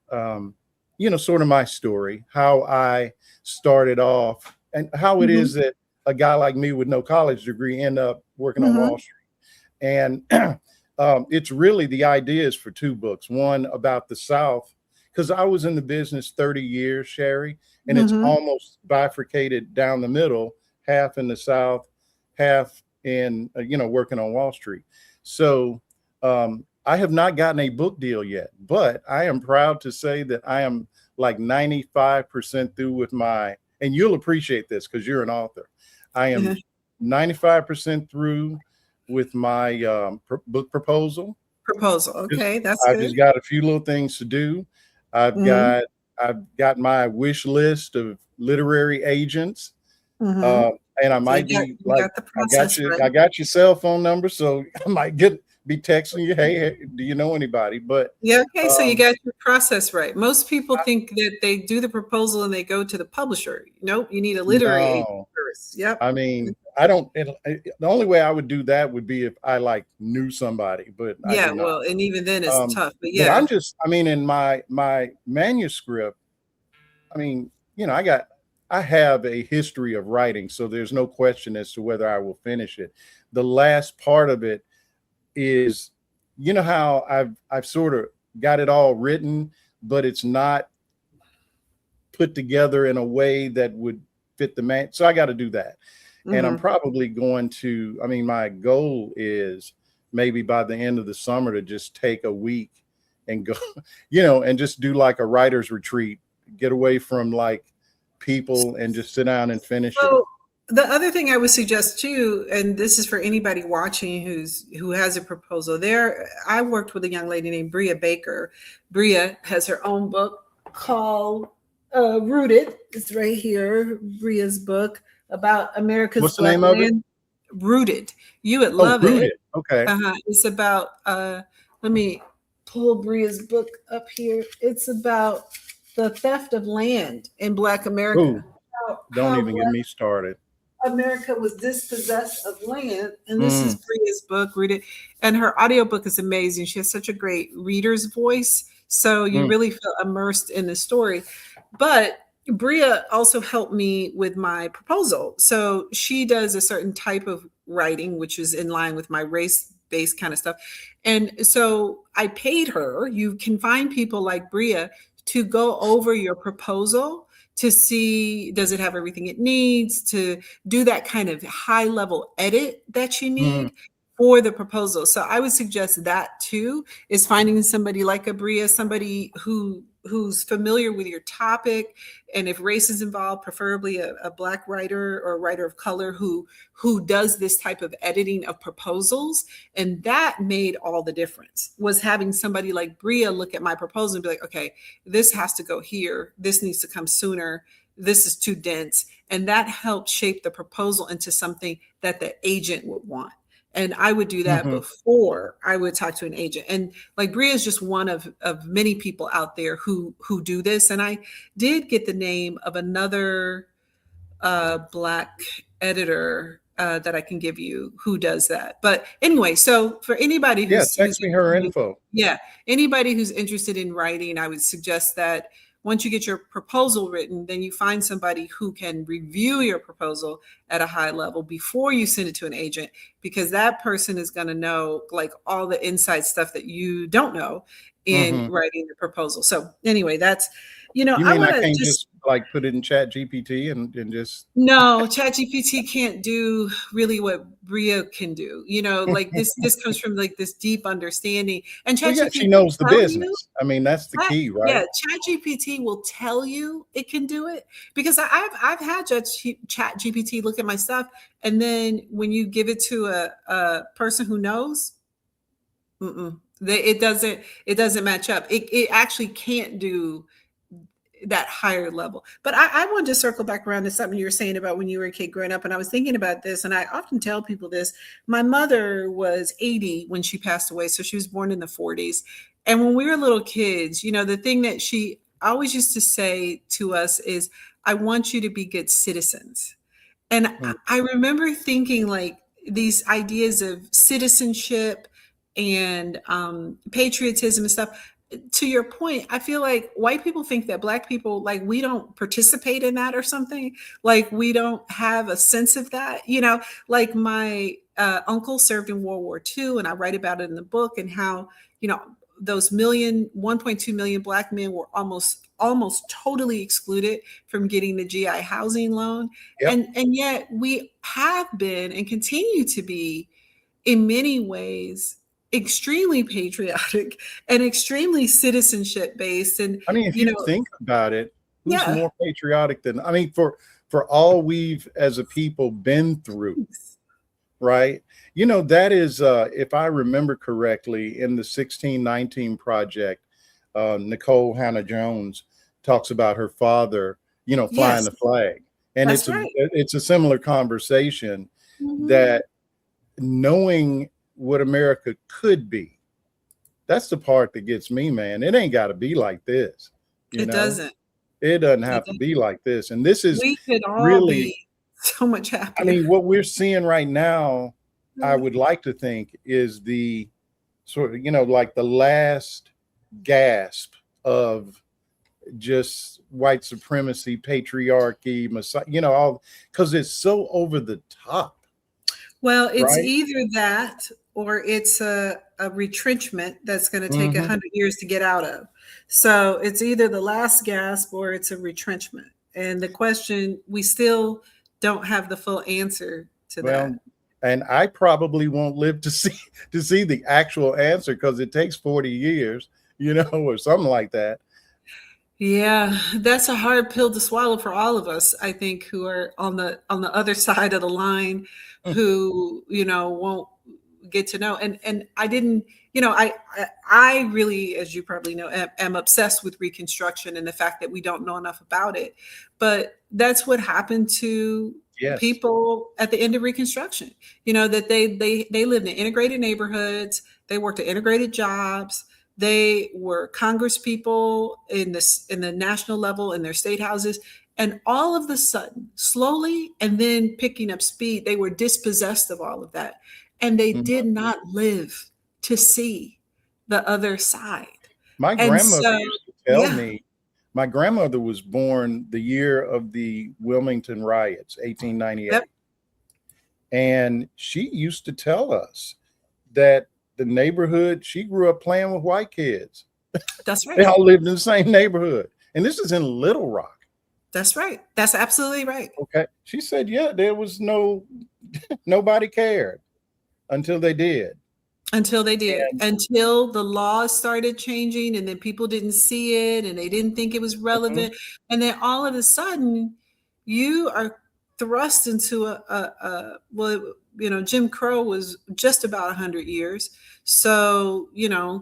B: sort of my story, how I started off and how it
A: Hmm.
B: is that a guy like me with no college degree end up working on
A: Hmm.
B: Wall Street. And it's really, the idea is for two books, one about the South, because I was in the business 30 years, Shari, and it's
A: Hmm.
B: almost bifurcated down the middle, half in the South, half in, working on Wall Street. So I have not gotten a book deal yet, but I am proud to say that I am like 95% through with and you'll appreciate this because you're an author. I am 95% through with my book proposal.
A: Proposal. Okay, that's
B: I
A: good.
B: just got a few little things to do. I've
A: Hmm.
B: got I've got my wish list of literary agents,
A: Hmm.
B: uh, and I
A: So
B: might be
A: you
B: like,
A: got the process right.
B: I got your cell phone number, so I might be texting you, hey, do you know anybody? But
A: Yeah, okay, so you
B: um,
A: got your process right. Most people think that they do the proposal and they go to the publisher. Nope, you need a literary agent
B: no,
A: first. Yep.
B: I mean, I don't. The only way I would do that would be if I like knew somebody, but I
A: Yeah,
B: do not.
A: well, and even then it's tough, but
B: But
A: yeah.
B: I mean, in my manuscript, I mean, I have a history of writing, so there's no question as to whether I will finish it. The last part of it is, how I've sort of got it all written, but it's not put together in a way that would fit the man. So I got to do that. And I'm
A: Mhm.
B: probably going to, I mean, my goal is maybe by the end of the summer to just take a week and go, and just do like a writer's retreat, get away from like people and just sit down and finish it.
A: So the other thing I would suggest too, and this is for anybody watching who has a proposal. I worked with a young lady named Bria Baker. Bria has her own book called Rooted. It's right here. Bria's book about America's
B: What's the
A: Black
B: name of it?
A: land. Rooted. You would
B: Oh,
A: love it.
B: Rooted. Okay.
A: It's about let me pull Bria's book up here. It's about the theft of land in Black America.
B: Ooh, don't
A: How
B: even get
A: Black
B: me started.
A: America was dispossessed of land. And this is
B: Mm,
A: Bria's book, Read It. And her audiobook is amazing. She has such a great reader's voice. So you
B: mm,
A: really feel immersed in the story. But Bria also helped me with my proposal. So she does a certain type of writing, which is in line with my race based kind of stuff. And so I paid her. You can find people like Bria to go over your proposal to see, does it have everything it needs, to do that kind of high level edit that you
B: mm,
A: need for the proposal. So I would suggest that too, is finding somebody like a Bria, somebody who's familiar with your topic, and if race is involved, preferably a Black writer or a writer of color who does this type of editing of proposals. And that made all the difference, was having somebody like Bria look at my proposal and be like, okay, this has to go here, this needs to come sooner, this is too dense. And that helped shape the proposal into something that the agent would want. And I would do that
B: mhm.
A: before I would talk to an agent. And like Bria is just one of many people out there who do this. And I did get the name of another Black editor that I can give you who does that. But anyway, so for anybody
B: Yeah,
A: who's
B: text me her info.
A: yeah, anybody who's interested in writing, I would suggest that once you get your proposal written, then you find somebody who can review your proposal at a high level before you send it to an agent, because that person is going to know like all the inside stuff that you don't know in
B: Hmm.
A: writing the proposal. So anyway, that's,
B: You
A: I
B: mean
A: want
B: I
A: to
B: can't
A: just
B: just like put it in Chat GPT and just
A: no, ChatGPT can't do really what Bria can do. Like this comes from like this deep understanding. And
B: well, yeah,
A: ChatGPT
B: she
A: will
B: knows the
A: tell you,
B: business. I mean, that's the key,
A: yeah,
B: right?
A: ChatGPT will tell you it can do it, because I've had ChatGPT look at my stuff, and then when you give it to a person who knows, it doesn't match up. It actually can't do that higher level. But I wanted to circle back around to something you were saying about when you were a kid growing up. And I was thinking about this, and I often tell people this. My mother was 80 when she passed away. So she was born in the 40s. And when we were little kids, the thing that she always used to say to us is, I want you to be good citizens. And
B: Mm,
A: I remember thinking like these ideas of citizenship and patriotism and stuff. To your point, I feel like white people think that Black people, like, we don't participate in that or something. Like we don't have a sense of that. Like my uncle served in World War II, and I write about it in the book, and how those 1.2 million Black men were almost totally excluded from getting the GI housing loan.
B: yep.
A: And yet we have been and continue to be, in many ways, extremely patriotic and extremely citizenship based. And
B: I mean, if
A: you
B: you
A: know
B: think about it, who's
A: yeah,
B: more patriotic than I mean, for all we've as a people been through, right? That is, if I remember correctly, in the 1619 project, Nicole Hannah Jones talks about her father, flying
A: yes,
B: the flag. And
A: that's
B: it's a
A: right.
B: it's a similar conversation,
A: Mhm.
B: that knowing what America could be, that's the part that gets me, man. It ain't got to be like this, you
A: It
B: know.
A: doesn't.
B: It doesn't
A: It
B: have to
A: doesn't.
B: be like this. And this is
A: We could all
B: really,
A: be so much
B: I
A: happier.
B: mean, what we're seeing right now, I would like to think is the sort of, like the last gasp of just white supremacy, patriarchy, all, because it's so over the top,
A: Well, it's
B: right?
A: either that or it's a retrenchment that's going to take
B: Hmm.
A: 100 years to get out of. So it's either the last gasp or it's a retrenchment. And the question, we still don't have the full answer to that.
B: Well, and I probably won't live to see the actual answer, because it takes 40 years, or something like that.
A: Yeah, that's a hard pill to swallow for all of us, I think, who are on the other side of the line, who, won't get to know. And I didn't, I really, as you probably know, am obsessed with Reconstruction and the fact that we don't know enough about it. But that's what happened to
B: Yes.
A: people at the end of Reconstruction, that they lived in integrated neighborhoods. They worked at integrated jobs. They were Congress people in the national level in their state houses. And all of the sudden, slowly and then picking up speed, they were dispossessed of all of that. And they
B: Mhm.
A: did not live to see the other side.
B: My
A: And
B: grandmother
A: so,
B: used to tell
A: yeah,
B: me, my grandmother was born the year of the Wilmington riots, 1898.
A: yep,
B: And she used to tell us that the neighborhood, she grew up playing with white kids.
A: that's
B: They
A: right.
B: all lived in the same neighborhood. And this is in Little Rock.
A: That's right. That's absolutely right.
B: Okay. She said, yeah, there was nobody cared until they did.
A: Until they did,
B: And
A: until the laws started changing, and then people didn't see it and they didn't think it was
B: mhm,
A: relevant. And then all of a sudden, you are thrust into well, Jim Crow was just about 100 years. So,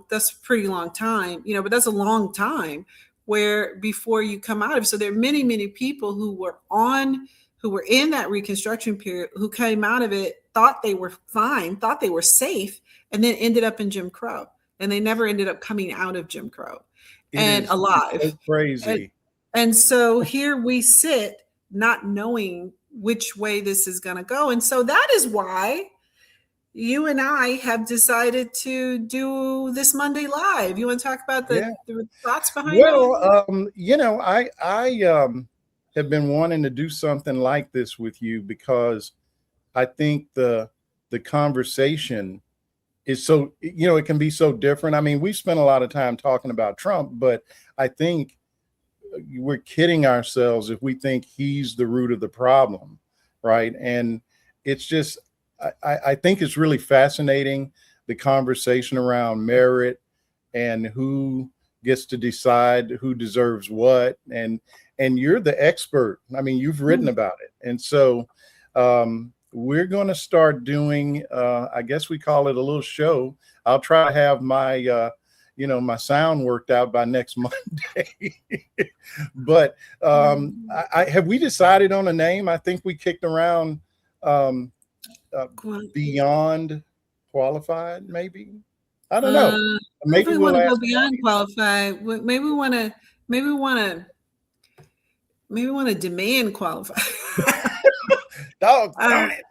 A: that's a pretty long time, but that's a long time where before you come out of. So there are many, many people who were in that Reconstruction period who came out of it, thought they were fine, thought they were safe, and then ended up in Jim Crow. And they never ended up coming out of Jim Crow and
B: it's so
A: alive. And,
B: crazy.
A: and so here we sit not knowing which way this is going to go. And so that is why you and I have decided to do this Monday Live. You want to talk about
B: Yeah.
A: the thoughts behind it?
B: Well, I have been wanting to do something like this with you because I think the conversation is so, it can be so different. I mean, we've spent a lot of time talking about Trump, but I think we're kidding ourselves if we think he's the root of the problem, right? And it's just, I think it's really fascinating, the conversation around merit and who gets to decide who deserves what. And you're the expert. I mean, you've written about it. And so we're going to start doing, I guess we call it a little show. I'll try to have my my sound worked out by next Monday. But have we decided on a name? I think we kicked around beyond qualified, maybe. I don't know. Maybe
A: We
B: we'll
A: want to go
B: ask.
A: beyond qualified. Maybe we want to. Maybe we want to demand qualified.
B: Dog, darn it.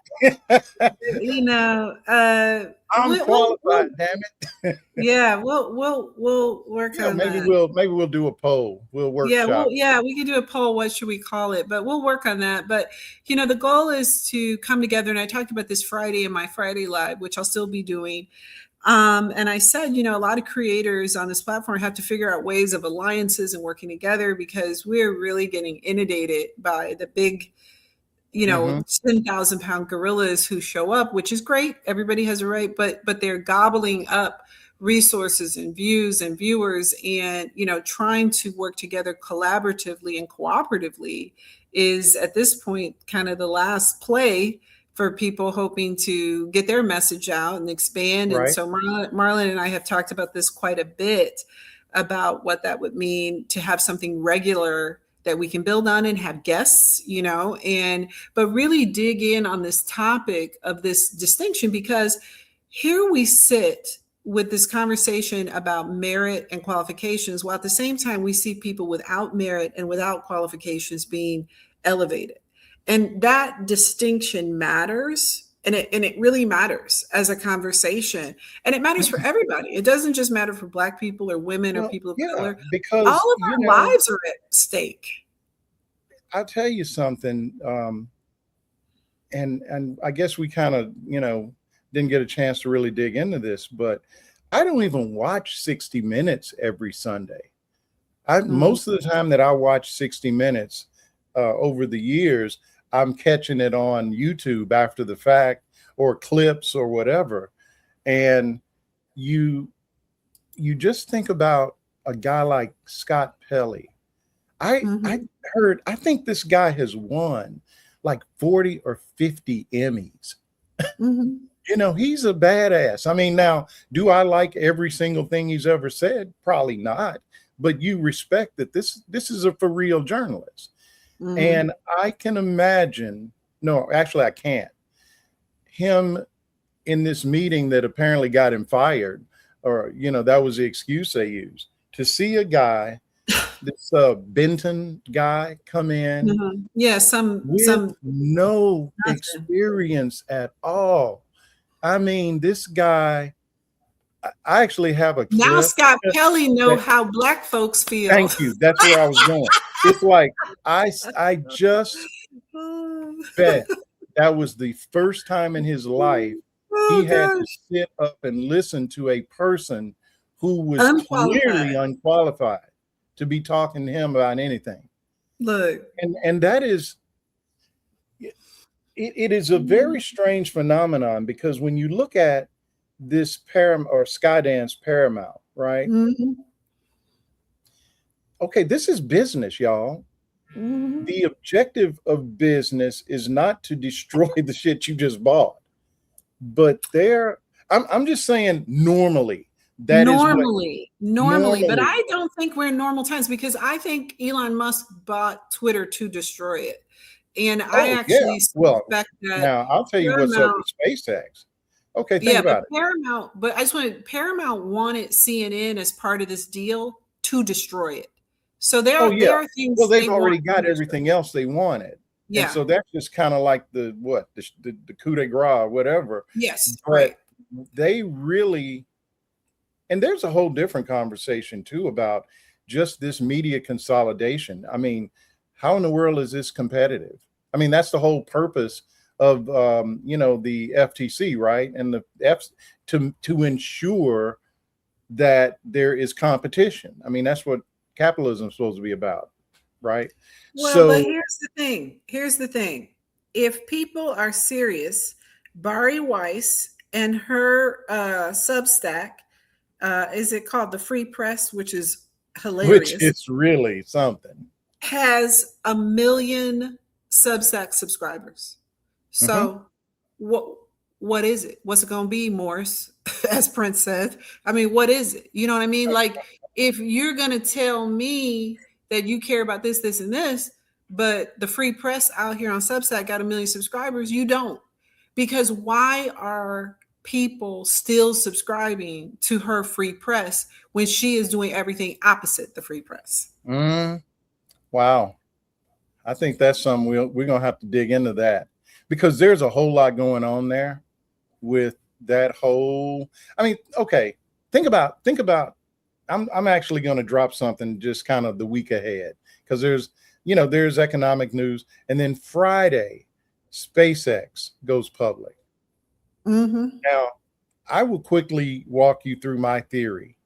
B: I'm qualified, damn it.
A: Yeah, we'll work
B: Yeah,
A: on
B: maybe
A: that.
B: we'll do a poll. We'll workshop.
A: We can do a poll. What should we call it? But we'll work on that. But the goal is to come together. And I talked about this Friday in my Friday Live, which I'll still be doing. And I said, a lot of creators on this platform have to figure out ways of alliances and working together because we're really getting inundated by the big,
B: Mhm.
A: 10,000-pound gorillas who show up, which is great. Everybody has a right, but they're gobbling up resources and views and viewers, and trying to work together collaboratively and cooperatively is at this point kind of the last play for people hoping to get their message out and expand. And
B: Right.
A: so Marlon and I have talked about this quite a bit, about what that would mean to have something regular that we can build on and have guests, but really dig in on this topic of this distinction, because here we sit with this conversation about merit and qualifications, while at the same time we see people without merit and without qualifications being elevated. And that distinction matters. And it really matters as a conversation. And it matters for everybody. It doesn't just matter for Black people or women or
B: Well,
A: people of
B: yeah,
A: color.
B: because
A: All of our lives are at stake.
B: I'll tell you something. And I guess we kind of, didn't get a chance to really dig into this, but I don't even watch 60 Minutes every Sunday. Most of the time that I watch 60 Minutes over the years, I'm catching it on YouTube after the fact, or clips or whatever. And you just think about a guy like Scott Pelley. I think this guy has won like 40 or 50 Emmys. He's a badass. I mean, now, do I like every single thing he's ever said? Probably not. But you respect that this is a for real journalist. And I can imagine No, actually, I can't. Him in this meeting that apparently got him fired, or that was the excuse they used, to see a guy, this Benton guy, come in
A: Yeah,
B: with
A: some
B: no
A: nothing.
B: experience at all. I mean, this guy. I actually have a
A: Now
B: clip.
A: Scott Pelley know
B: That,
A: how Black folks feel.
B: thank you. That's where I was going. It's like I just bet that was the first time in his life he
A: Oh
B: had to
A: gosh,
B: sit up and listen to a person who was clearly
A: unqualified.
B: unqualified to be talking to him about anything.
A: Look,
B: And that is it is a very strange phenomenon, because when you look at this Skydance Paramount, right?
A: mhm,
B: Okay, this is business, y'all.
A: mhm.
B: The objective of business is not to destroy the shit you just bought, but I'm just saying, normally that is what
A: Normally, but
B: normally.
A: I don't think we're in normal times, because I think Elon Musk bought Twitter to destroy it. And I
B: Oh yeah.
A: actually
B: Well,
A: suspect that
B: now I'll tell you what's up
A: Paramount,
B: with SpaceX. Okay, think
A: yeah, but
B: about it.
A: Paramount wanted CNN as part of this deal to destroy it. So
B: Oh
A: there
B: yeah.
A: are
B: Well,
A: things
B: they've
A: they want
B: already
A: to
B: got
A: destroy.
B: everything else they wanted. And
A: Yeah.
B: so that's just kind of like the coup de grace or whatever.
A: Yes.
B: But
A: Right.
B: they really, and there's a whole different conversation too about just this media consolidation. I mean, how in the world is this competitive? I mean, that's the whole purpose of the FTC, right? And the F to ensure that there is competition. I mean, that's what capitalism is supposed to be about, right?
A: Well, but
B: So,
A: here's the thing. Here's the thing. If people are serious, Bari Weiss and her Substack, is it called the Free Press, which is
B: which
A: hilarious,
B: is really something.
A: has 1 million Substack subscribers.
B: Mhm.
A: So what is it? What's it going to be, Morris? As Prince said. I mean, what is it? You know what I mean? Like, if you're going to tell me that you care about this, this, and this, but the Free Press out here on Substack got 1 million subscribers, you don't. Because why are people still subscribing to her Free Press when she is doing everything opposite the Free Press?
B: Mm, wow. I think that's something we're going to have to dig into, that, because there's a whole lot going on there with that whole. I mean, okay, think about. I'm actually going to drop something just kind of the week ahead, because there's economic news, and then Friday, SpaceX goes public.
A: Mm-hmm.
B: Now, I will quickly walk you through my theory.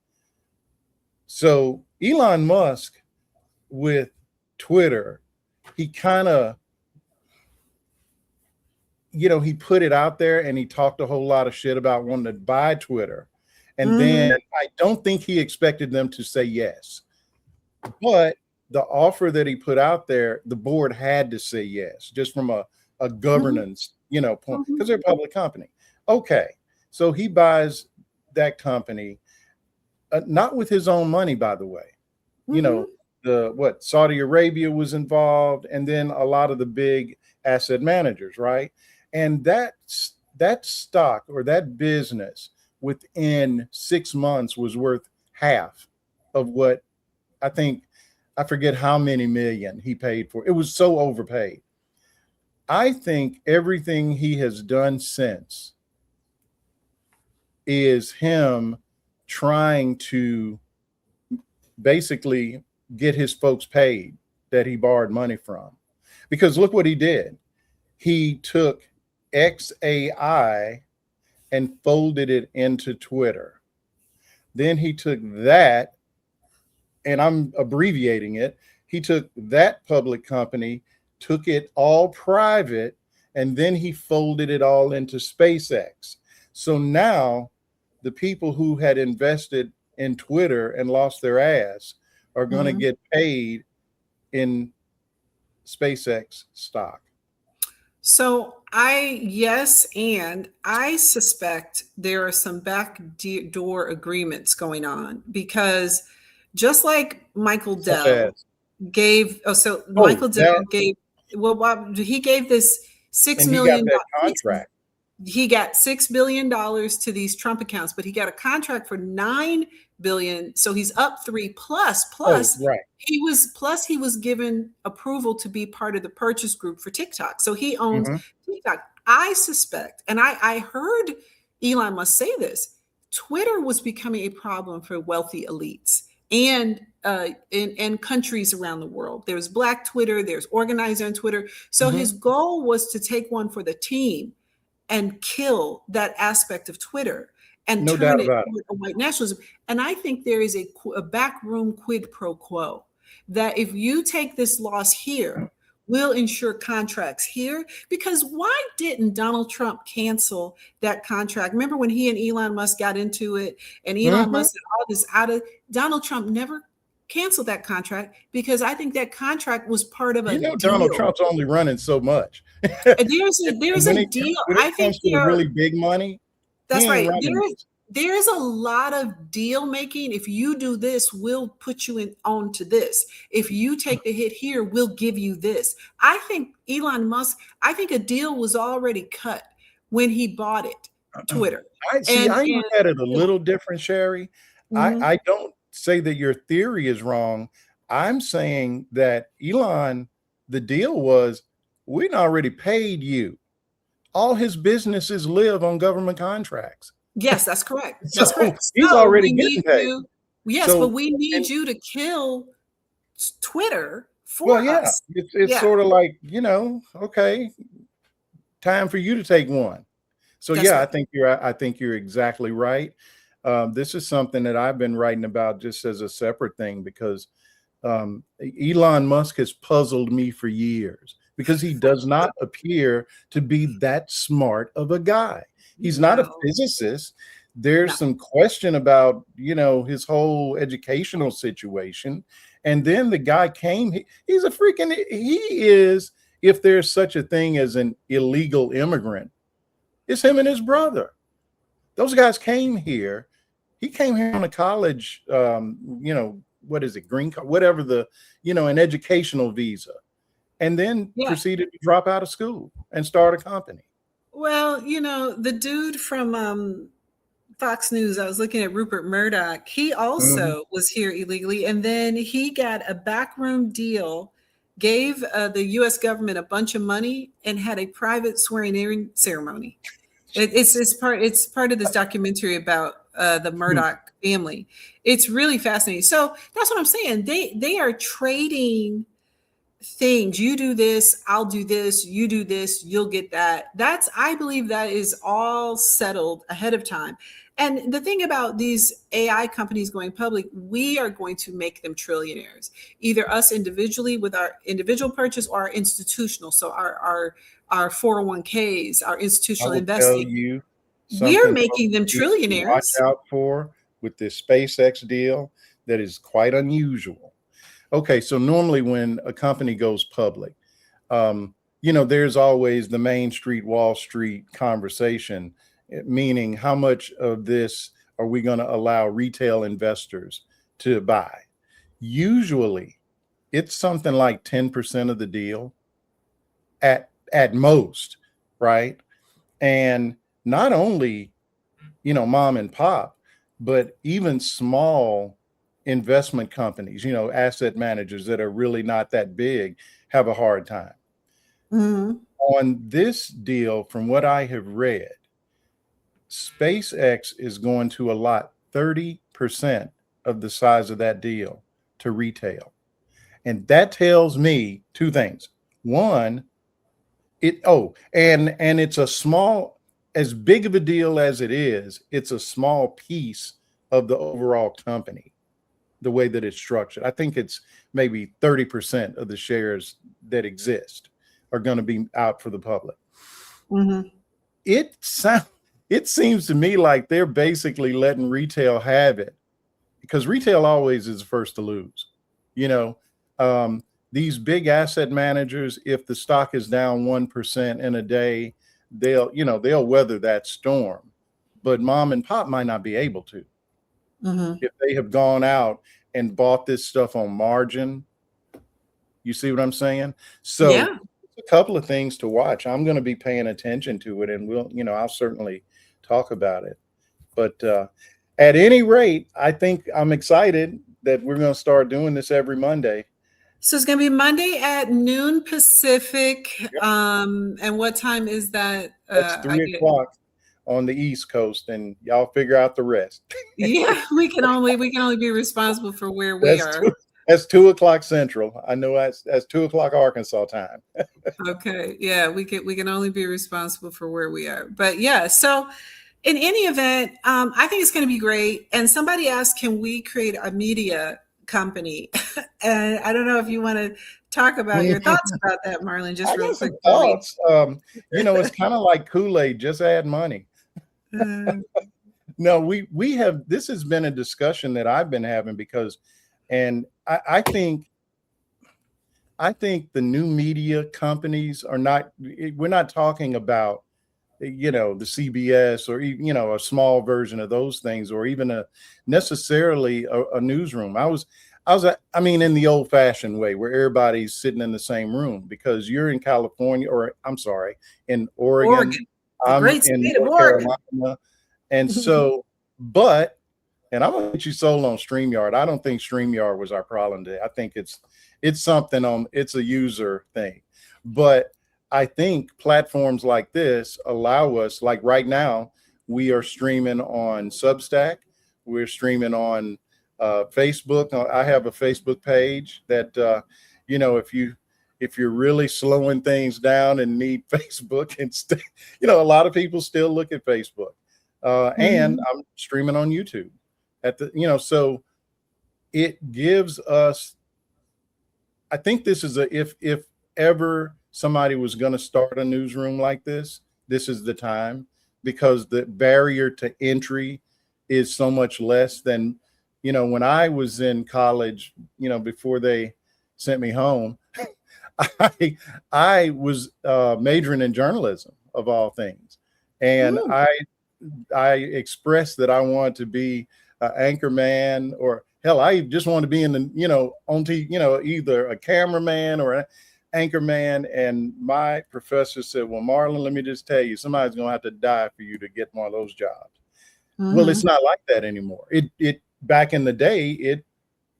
B: So Elon Musk with Twitter, he kind of, he put it out there and he talked a whole lot of shit about wanting to buy Twitter. And then I don't think he expected them to say yes. But the offer that he put out there, the board had to say yes, just from a governance, point, because they're a public company. Okay. So he buys that company, not with his own money, by the way. Saudi Arabia was involved, and then a lot of the big asset managers, right? And that stock or that business within 6 months was worth half of what I forget how many million he paid for. It was so overpaid. I think everything he has done since is him trying to basically get his folks paid that he borrowed money from. Because look what he did. He took XAI and folded it into Twitter. Then he took that, and I'm abbreviating it. He took that public company, took it all private, and then he folded it all into SpaceX. So now the people who had invested in Twitter and lost their ass are going to get paid in SpaceX stock.
A: So and I suspect there are some backdoor agreements going on, because just like Michael Dell gave, Michael Dell gave, he gave this $6
B: And he got
A: million.
B: that contract.
A: He got $6 billion to these Trump accounts, but he got a contract for $9 billion. So he's up 3 plus.
B: Oh, right.
A: He was given approval to be part of the purchase group for TikTok. So he owns
B: Mm-hmm.
A: TikTok. I suspect, and I heard Elon Musk say this, Twitter was becoming a problem for wealthy elites and in countries around the world. There's Black Twitter, there's organizer on Twitter. So
B: Mm-hmm.
A: his goal was to take one for the team and kill that aspect of Twitter and
B: No
A: turn
B: doubt
A: it
B: about it.
A: toward a white nationalism. And I think there is a backroom quid pro quo that if you take this loss here, we'll ensure contracts here. Because why didn't Donald Trump cancel that contract? Remember when he and Elon Musk got into it and Elon
B: Mm-hmm.
A: Musk said all this out of Donald Trump never canceled that contract because I think that contract was part of a deal.
B: Donald Trump's only running so much.
A: There's a deal.
B: When
A: I
B: it
A: think
B: comes to the really big money,
A: that's
B: he ain't
A: right.
B: running.
A: There's a lot of deal making. If you do this, we'll put you onto this. If you take the hit here, we'll give you this. I think Elon Musk, I think a deal was already cut when he bought it, Twitter.
B: I look at it a little different, Shari.
A: Mhm.
B: I don't say that your theory is wrong. I'm saying that Elon, the deal was, we'd already paid you. All his businesses live on government contracts.
A: Yes, that's correct. That's
B: So
A: correct.
B: he's
A: So
B: already
A: we
B: getting
A: need
B: paid.
A: you. Yes,
B: So,
A: but we need
B: and-
A: you to kill Twitter for
B: Well, yeah,
A: us.
B: it's
A: Yeah.
B: sort of like, okay, time for you to take one. So
A: That's
B: yeah,
A: right.
B: I think you're exactly right. This is something that I've been writing about just as a separate thing because Elon Musk has puzzled me for years because he does not appear to be that smart of a guy. He's not a
A: No.
B: physicist. There's
A: No.
B: some question about, his whole educational situation. And then the guy came, he is, if there's such a thing as an illegal immigrant, it's him and his brother. Those guys came here. He came here on a college, what is it, green card, whatever an educational visa, and then
A: Yeah.
B: proceeded to drop out of school and start a company.
A: Well, the dude from Fox News, I was looking at Rupert Murdoch. He also was here illegally, and then he got a backroom deal, gave the U.S. government a bunch of money, and had a private swearing-in ceremony. It's part of this documentary about the Murdoch family. It's really fascinating. So that's what I'm saying. They are trading things. You do this, I'll do this, you do this, you'll get that. I believe that is all settled ahead of time. And the thing about these AI companies going public, we are going to make them trillionaires, either us individually with our individual purchase or our institutional. So our 401ks, our
B: I
A: institutional
B: will tell
A: investing.
B: you
A: We're
B: something
A: making them
B: to watch
A: trillionaires.
B: out for with this SpaceX deal that is quite unusual. Okay, so normally when a company goes public, there's always the Main Street, Wall Street conversation, meaning how much of this are we going to allow retail investors to buy? Usually, it's something like 10% of the deal at most, right? And not only, mom and pop, but even small investment companies, asset managers that are really not that big have a hard time.
A: Mhm.
B: On this deal, from what I have read, SpaceX is going to allot 30% of the size of that deal to retail. And that tells me two things. One, and it's a small, as big of a deal as it is, it's a small piece of the overall company, the way that it's structured. I think it's maybe 30% of the shares that exist are going to be out for the public.
A: Mhm.
B: It seems to me like they're basically letting retail have it because retail always is first to lose. These big asset managers, if the stock is down 1% in a day, they'll weather that storm. But mom and pop might not be able to.
A: Mhm.
B: If they have gone out and bought this stuff on margin. You see what I'm saying? So
A: Yeah.
B: a couple of things to watch. I'm going to be paying attention to it, and I'll certainly talk about it. But at any rate, I think I'm excited that we're going to start doing this every Monday.
A: So it's going to be Monday at noon Pacific.
B: Yep.
A: And what time is that?
B: That's 3 o'clock on the East Coast, and y'all figure out the rest.
A: Yeah, we can only be responsible for where we are.
B: That's 2 o'clock Central. I know that's 2 o'clock Arkansas time.
A: Okay. Yeah, we can only be responsible for where we are. But yeah, so in any event, I think it's going to be great. And somebody asked, can we create a media company? And I don't know if you want to talk about your thoughts about that, Marlon, just real quick.
B: Thoughts. It's kind of like Kool-Aid, just add money. No, we have, this has been a discussion that I've been having because, and I think the new media companies are not, we're not talking about, the CBS or, a small version of those things, or even necessarily a newsroom. I mean, in the old fashioned way where everybody's sitting in the same room, because you're in California, or I'm sorry, in Oregon. I'm
A: great
B: in
A: state of
B: North
A: Oregon.
B: Carolina. And so, and I'm going to get you sold on StreamYard. I don't think StreamYard was our problem today. I think it's something it's a user thing. But I think platforms like this allow us, like right now, we are streaming on Substack. We're streaming on Facebook. I have a Facebook page that, if you're really slowing things down and need Facebook instead, a lot of people still look at Facebook. And I'm streaming on YouTube so it gives us, I think this is if ever somebody was going to start a newsroom like this is the time, because the barrier to entry is so much less than, when I was in college, before they sent me home, I was majoring in journalism, of all things. And I expressed that I wanted to be an anchor man, or hell, I just wanted to be in the, on TV, either a cameraman or an anchor man. And my professor said, well, Marlon, let me just tell you, somebody's going to have to die for you to get one of those jobs. Well, it's not like that anymore. It back in the day, it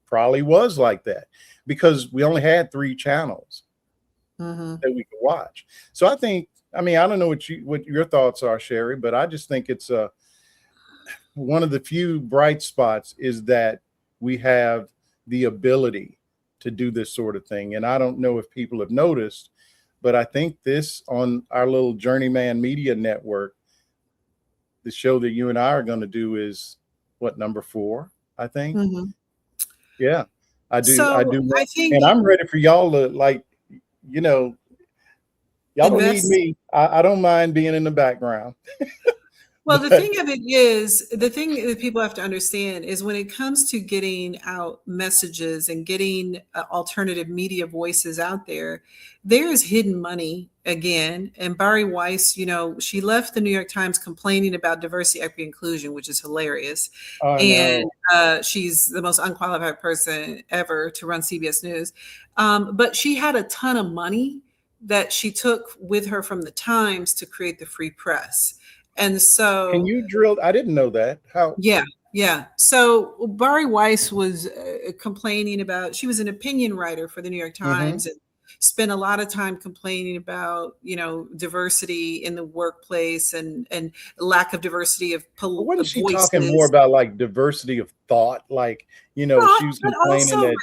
B: probably was like that, because we only had 3 channels that we could watch. So I think, I don't know what your thoughts are, Shari, but I just think it's one of the few bright spots is that we have the ability to do this sort of thing. And I don't know if people have noticed, but I think this, on our little Journeyman Media Network, the show that you and I are going to do is number 4, I think. Yeah, I do.
A: So
B: I do.
A: I think,
B: and I'm ready for y'all to, y'all don't need me. I don't mind being in the background.
A: well, the thing that people have to understand is, when it comes to getting out messages and getting alternative media voices out there is hidden money again. And Bari Weiss, she left the New York Times complaining about diversity, equity, inclusion, which is hilarious. And she's the most unqualified person ever to run CBS News. But she had a ton of money that she took with her from the Times to create the Free Press. And so,
B: can you drill? I didn't know that. How?
A: Yeah. So Bari Weiss was complaining about, she was an opinion writer for the New York Times, and spent a lot of time complaining about, diversity in the workplace and lack of diversity of
B: wasn't she
A: voices.
B: talking more about diversity of thought? She was complaining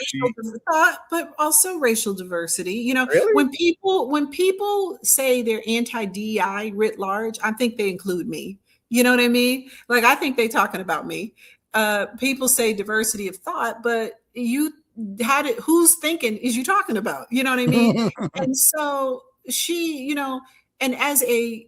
B: that
A: but also racial diversity.
B: Really?
A: When people say they're anti-DEI writ large, I think they include me. You know what I mean? I think they're talking about me. People say diversity of thought, but who's thinking is you talking about? You know what I mean? And so she, and as a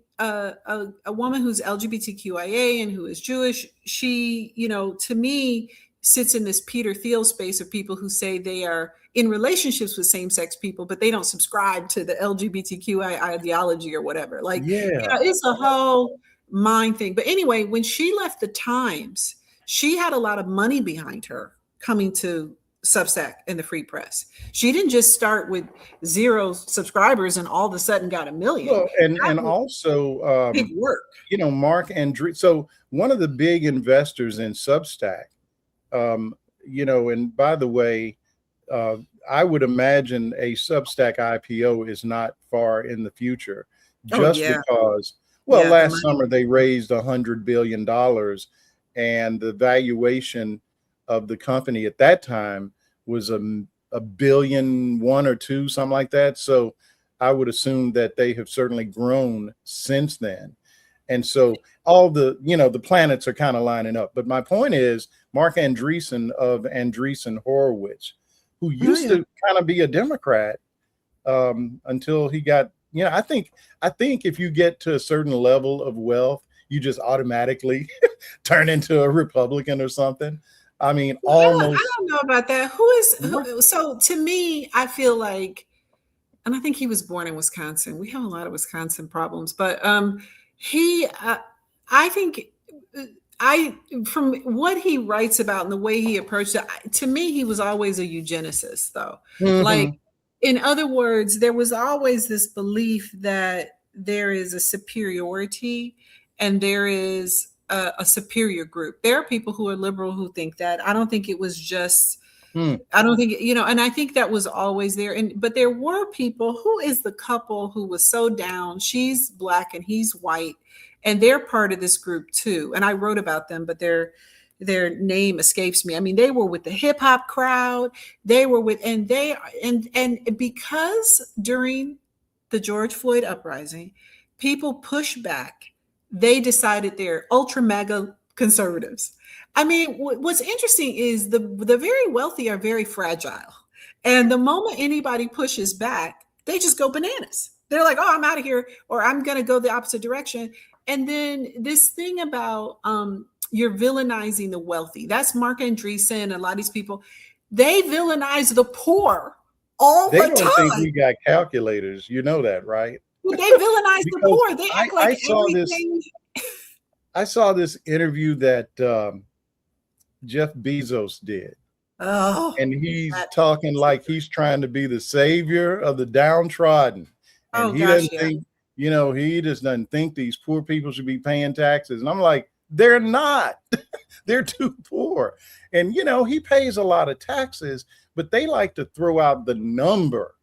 A: woman who's LGBTQIA and who is Jewish, she, to me, sits in this Peter Thiel space of people who say they are in relationships with same-sex people, but they don't subscribe to the LGBTQI ideology or whatever. It's a whole mind thing. But anyway, when she left the Times, she had a lot of money behind her coming to Substack and the free press. She didn't just start with 0 subscribers and all of a sudden got 1 million.
B: Well, and also,
A: Big work.
B: Mark Andreessen. So one of the big investors in Substack, and by the way, I would imagine a Substack IPO is not far in the future, just because. Well, last summer they raised $100 billion, and the valuation of the company at that time was a billion, 1 or 2, something like that. So I would assume that they have certainly grown since then. And so all the planets are kind of lining up. But my point is Mark Andreessen of Andreessen Horowitz, who used to kind of be a Democrat until he got, I think if you get to a certain level of wealth, you just automatically turn into a Republican or something. I mean, almost.
A: I don't know about that. So to me, I feel like, and I think he was born in Wisconsin. We have a lot of Wisconsin problems, but I think from what he writes about and the way he approached it, to me, he was always a eugenicist, though.
B: Mm-hmm.
A: Like, in other words, there was always this belief that there is a superiority and there is a superior group. There are people who are liberal who think that. I don't think it was just, I don't think, and I think that was always there. But there were people. Who is the couple who was so down? She's Black and he's white, and they're part of this group too. And I wrote about them, but their name escapes me. I mean, they were with the hip hop crowd. They were with, and because during the George Floyd uprising, people pushed back. They decided they're ultra mega conservatives. I mean, what's interesting is the very wealthy are very fragile. And the moment anybody pushes back, they just go bananas. They're like, oh, I'm out of here, or I'm going to go the opposite direction. And then this thing about you're villainizing the wealthy. That's Mark Andreessen and a lot of these people. They villainize the poor all the time. They don't think
B: we got calculators. You know that, right?
A: They villainize the poor. They act like everything.
B: I saw this interview that Jeff Bezos did.
A: Oh,
B: and he's talking like he's trying to be the savior of the downtrodden. And he doesn't think, he just doesn't think these poor people should be paying taxes. And I'm like, they're not. They're too poor. And, he pays a lot of taxes, but they like to throw out the number,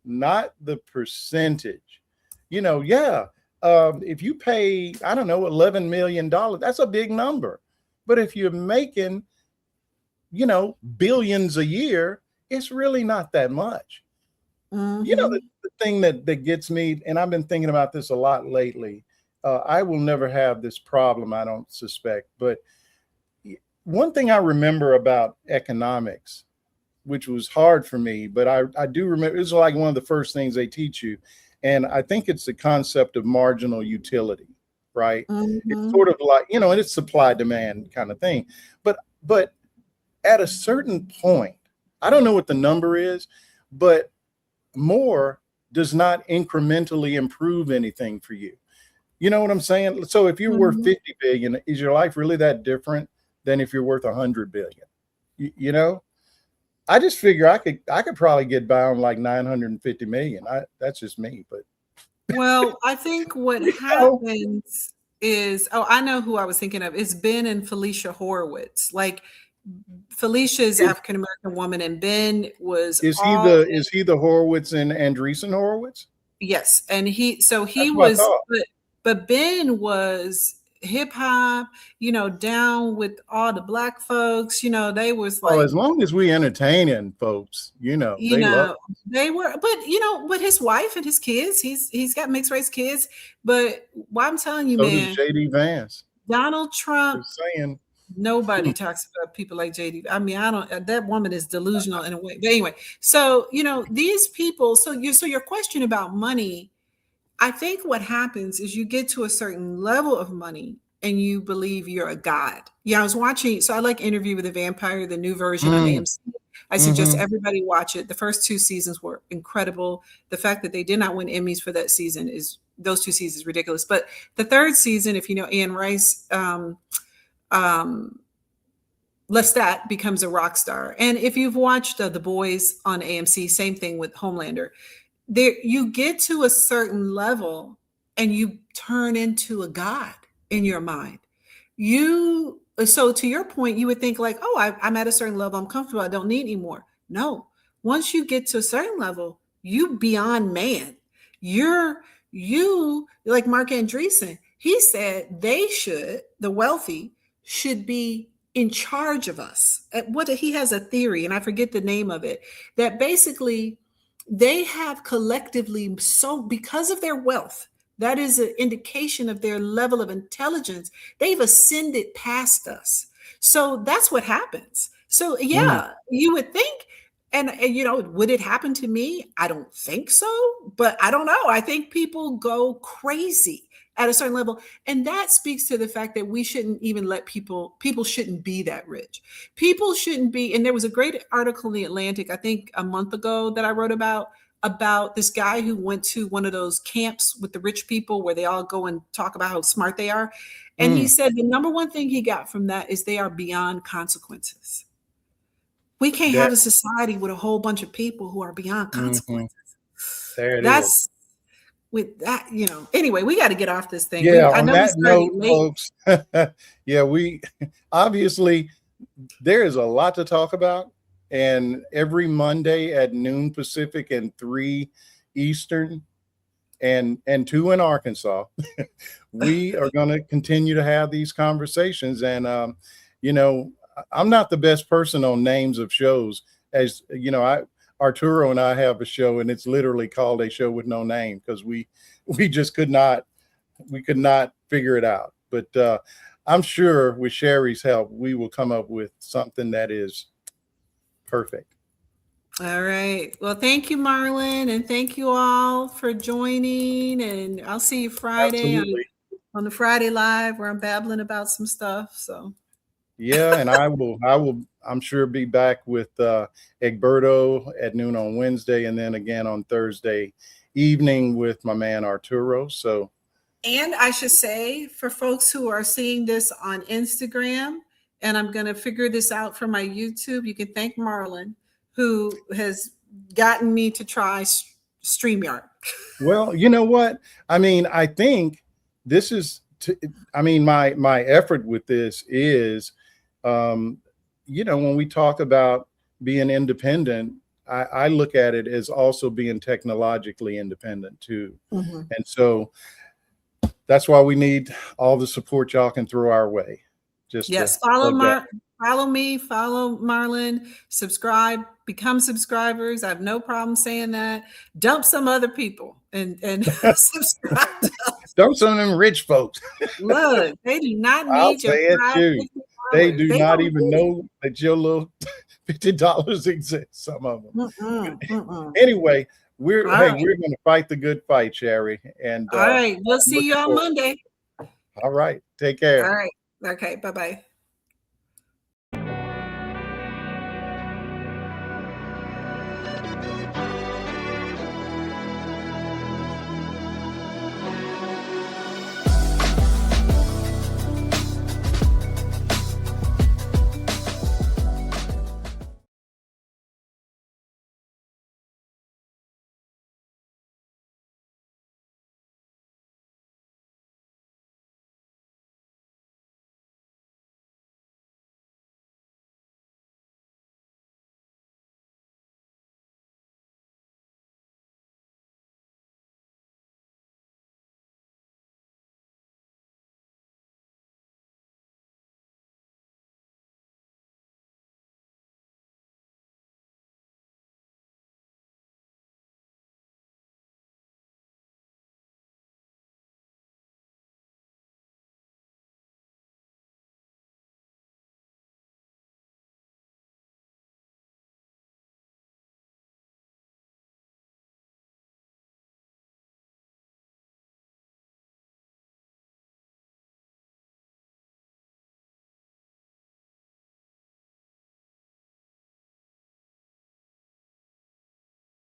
B: not the percentage. If you pay, I don't know, $11 million, that's a big number. But if you're making, billions a year, it's really not that much. Mm-hmm. The thing that gets me, and I've been thinking about this a lot lately, I will never have this problem, I don't suspect. But one thing I remember about economics, which was hard for me, but I do remember, it was like one of the first things they teach you. And I think it's the concept of marginal utility, right? Mm-hmm. It's sort of like, and it's supply demand kind of thing. But at a certain point, I don't know what the number is, but more does not incrementally improve anything for you. You know what I'm saying? So if you're worth 50 billion, is your life really that different than if you're worth 100 billion? I just figure I could probably get by on like 950 million. That's just me, but.
A: Well, I think what happens is, I know who I was thinking of. It's Ben and Felicia Horowitz. Like, Felicia is African-American woman, and Ben was. Is
B: he the Horowitz and Andreessen Horowitz?
A: Yes, and he was, but Ben was hip hop, down with all the Black folks. They was like.
B: Oh, as long as we entertaining folks, they
A: were. But his wife and his kids, he's got mixed race kids. But what I'm telling you, man,
B: does JD Vance.
A: Donald Trump.
B: Just saying.
A: Nobody talks about people like JD. I mean, that woman is delusional in a way. But anyway, so, these people, so your question about money, I think what happens is you get to a certain level of money and you believe you're a god. Yeah, I was watching, so I like Interview with a Vampire, the new version on AMC. I suggest everybody watch it. The first 2 seasons were incredible. The fact that they did not win Emmys for that season those 2 seasons ridiculous. But the 3rd season, if you know Anne Rice, Lestat becomes a rock star. And if you've watched The Boys on AMC, same thing with Homelander. There, you get to a certain level and you turn into a god in your mind. You so to your point, you would think like, oh, I'm at a certain level, I'm comfortable, I don't need any more. No, once you get to a certain level, you beyond man. You like Mark Andreessen. He said the wealthy should be in charge of us. What he has a theory, and I forget the name of it, that basically they have collectively, so because of their wealth, that is an indication of their level of intelligence. They've ascended past us. So that's what happens. So
B: Mm,
A: yeah, you would think, and you know, would it happen to me? I don't think so, but I don't know. I think people go crazy at a certain level, and that speaks to the fact that we shouldn't even let people shouldn't be that rich. People shouldn't be. And there was a great article in the Atlantic, I think a month ago, that I wrote about this guy who went to one of those camps with the rich people where they all go and talk about how smart they are. And he
B: mm,
A: said the number one thing he got from that is they are beyond consequences. We can't have
B: that,
A: a society with a whole bunch of people who are beyond
B: mhm,
A: consequences.
B: there it is.
A: That's with that, you know. Anyway, we got to get off this thing.
B: Yeah,
A: I
B: on
A: know we
B: that
A: started
B: note,
A: late.
B: folks, yeah, we obviously there is a lot to talk about. And every Monday at noon Pacific and 3 Eastern and 2 in Arkansas, we are going to continue to have these conversations. And, you know, I'm not the best person on names of shows. As you know, Arturo and I have a show, and it's literally called A Show with No Name, because we just could not figure it out. But I'm sure with Shari's help, we will come up with something that is perfect.
A: All right. Well, thank you, Marlon, and thank you all for joining. And I'll see you Friday
B: Absolutely.
A: on the Friday Live where I'm babbling about some stuff. So
B: Yeah, and I'm sure be back with Egberto at noon on Wednesday, and then again on Thursday evening with my man Arturo. So
A: and I should say, for folks who are seeing this on Instagram, and I'm going to figure this out for my YouTube, you can thank Marlon, who has gotten me to try StreamYard.
B: well, you know what? I mean, I think this is I mean, my effort with this is you know, when we talk about being independent, I look at it as also being technologically independent too.
A: Mhm.
B: And so that's why we need all the support y'all can throw our way. Just to
A: Yes, follow
B: plug that.
A: follow me, follow Marlon, subscribe, become subscribers. I have no problem saying that. Dump some other people and subscribe.
B: Don't some of them rich folks.
A: Look, they do not
B: I'll
A: need your
B: say it
A: $5,
B: too. They
A: $50.
B: do
A: They
B: not
A: don't
B: even
A: need it.
B: know that your little $50 exists. Some of them.
A: Mm-mm, mm-mm.
B: Anyway,
A: All right.
B: we're going to fight the good fight, Shari, and
A: All right. We'll
B: I'm
A: see
B: looking
A: you on
B: forward.
A: Monday.
B: All right, take care.
A: All right. Okay. Bye-bye.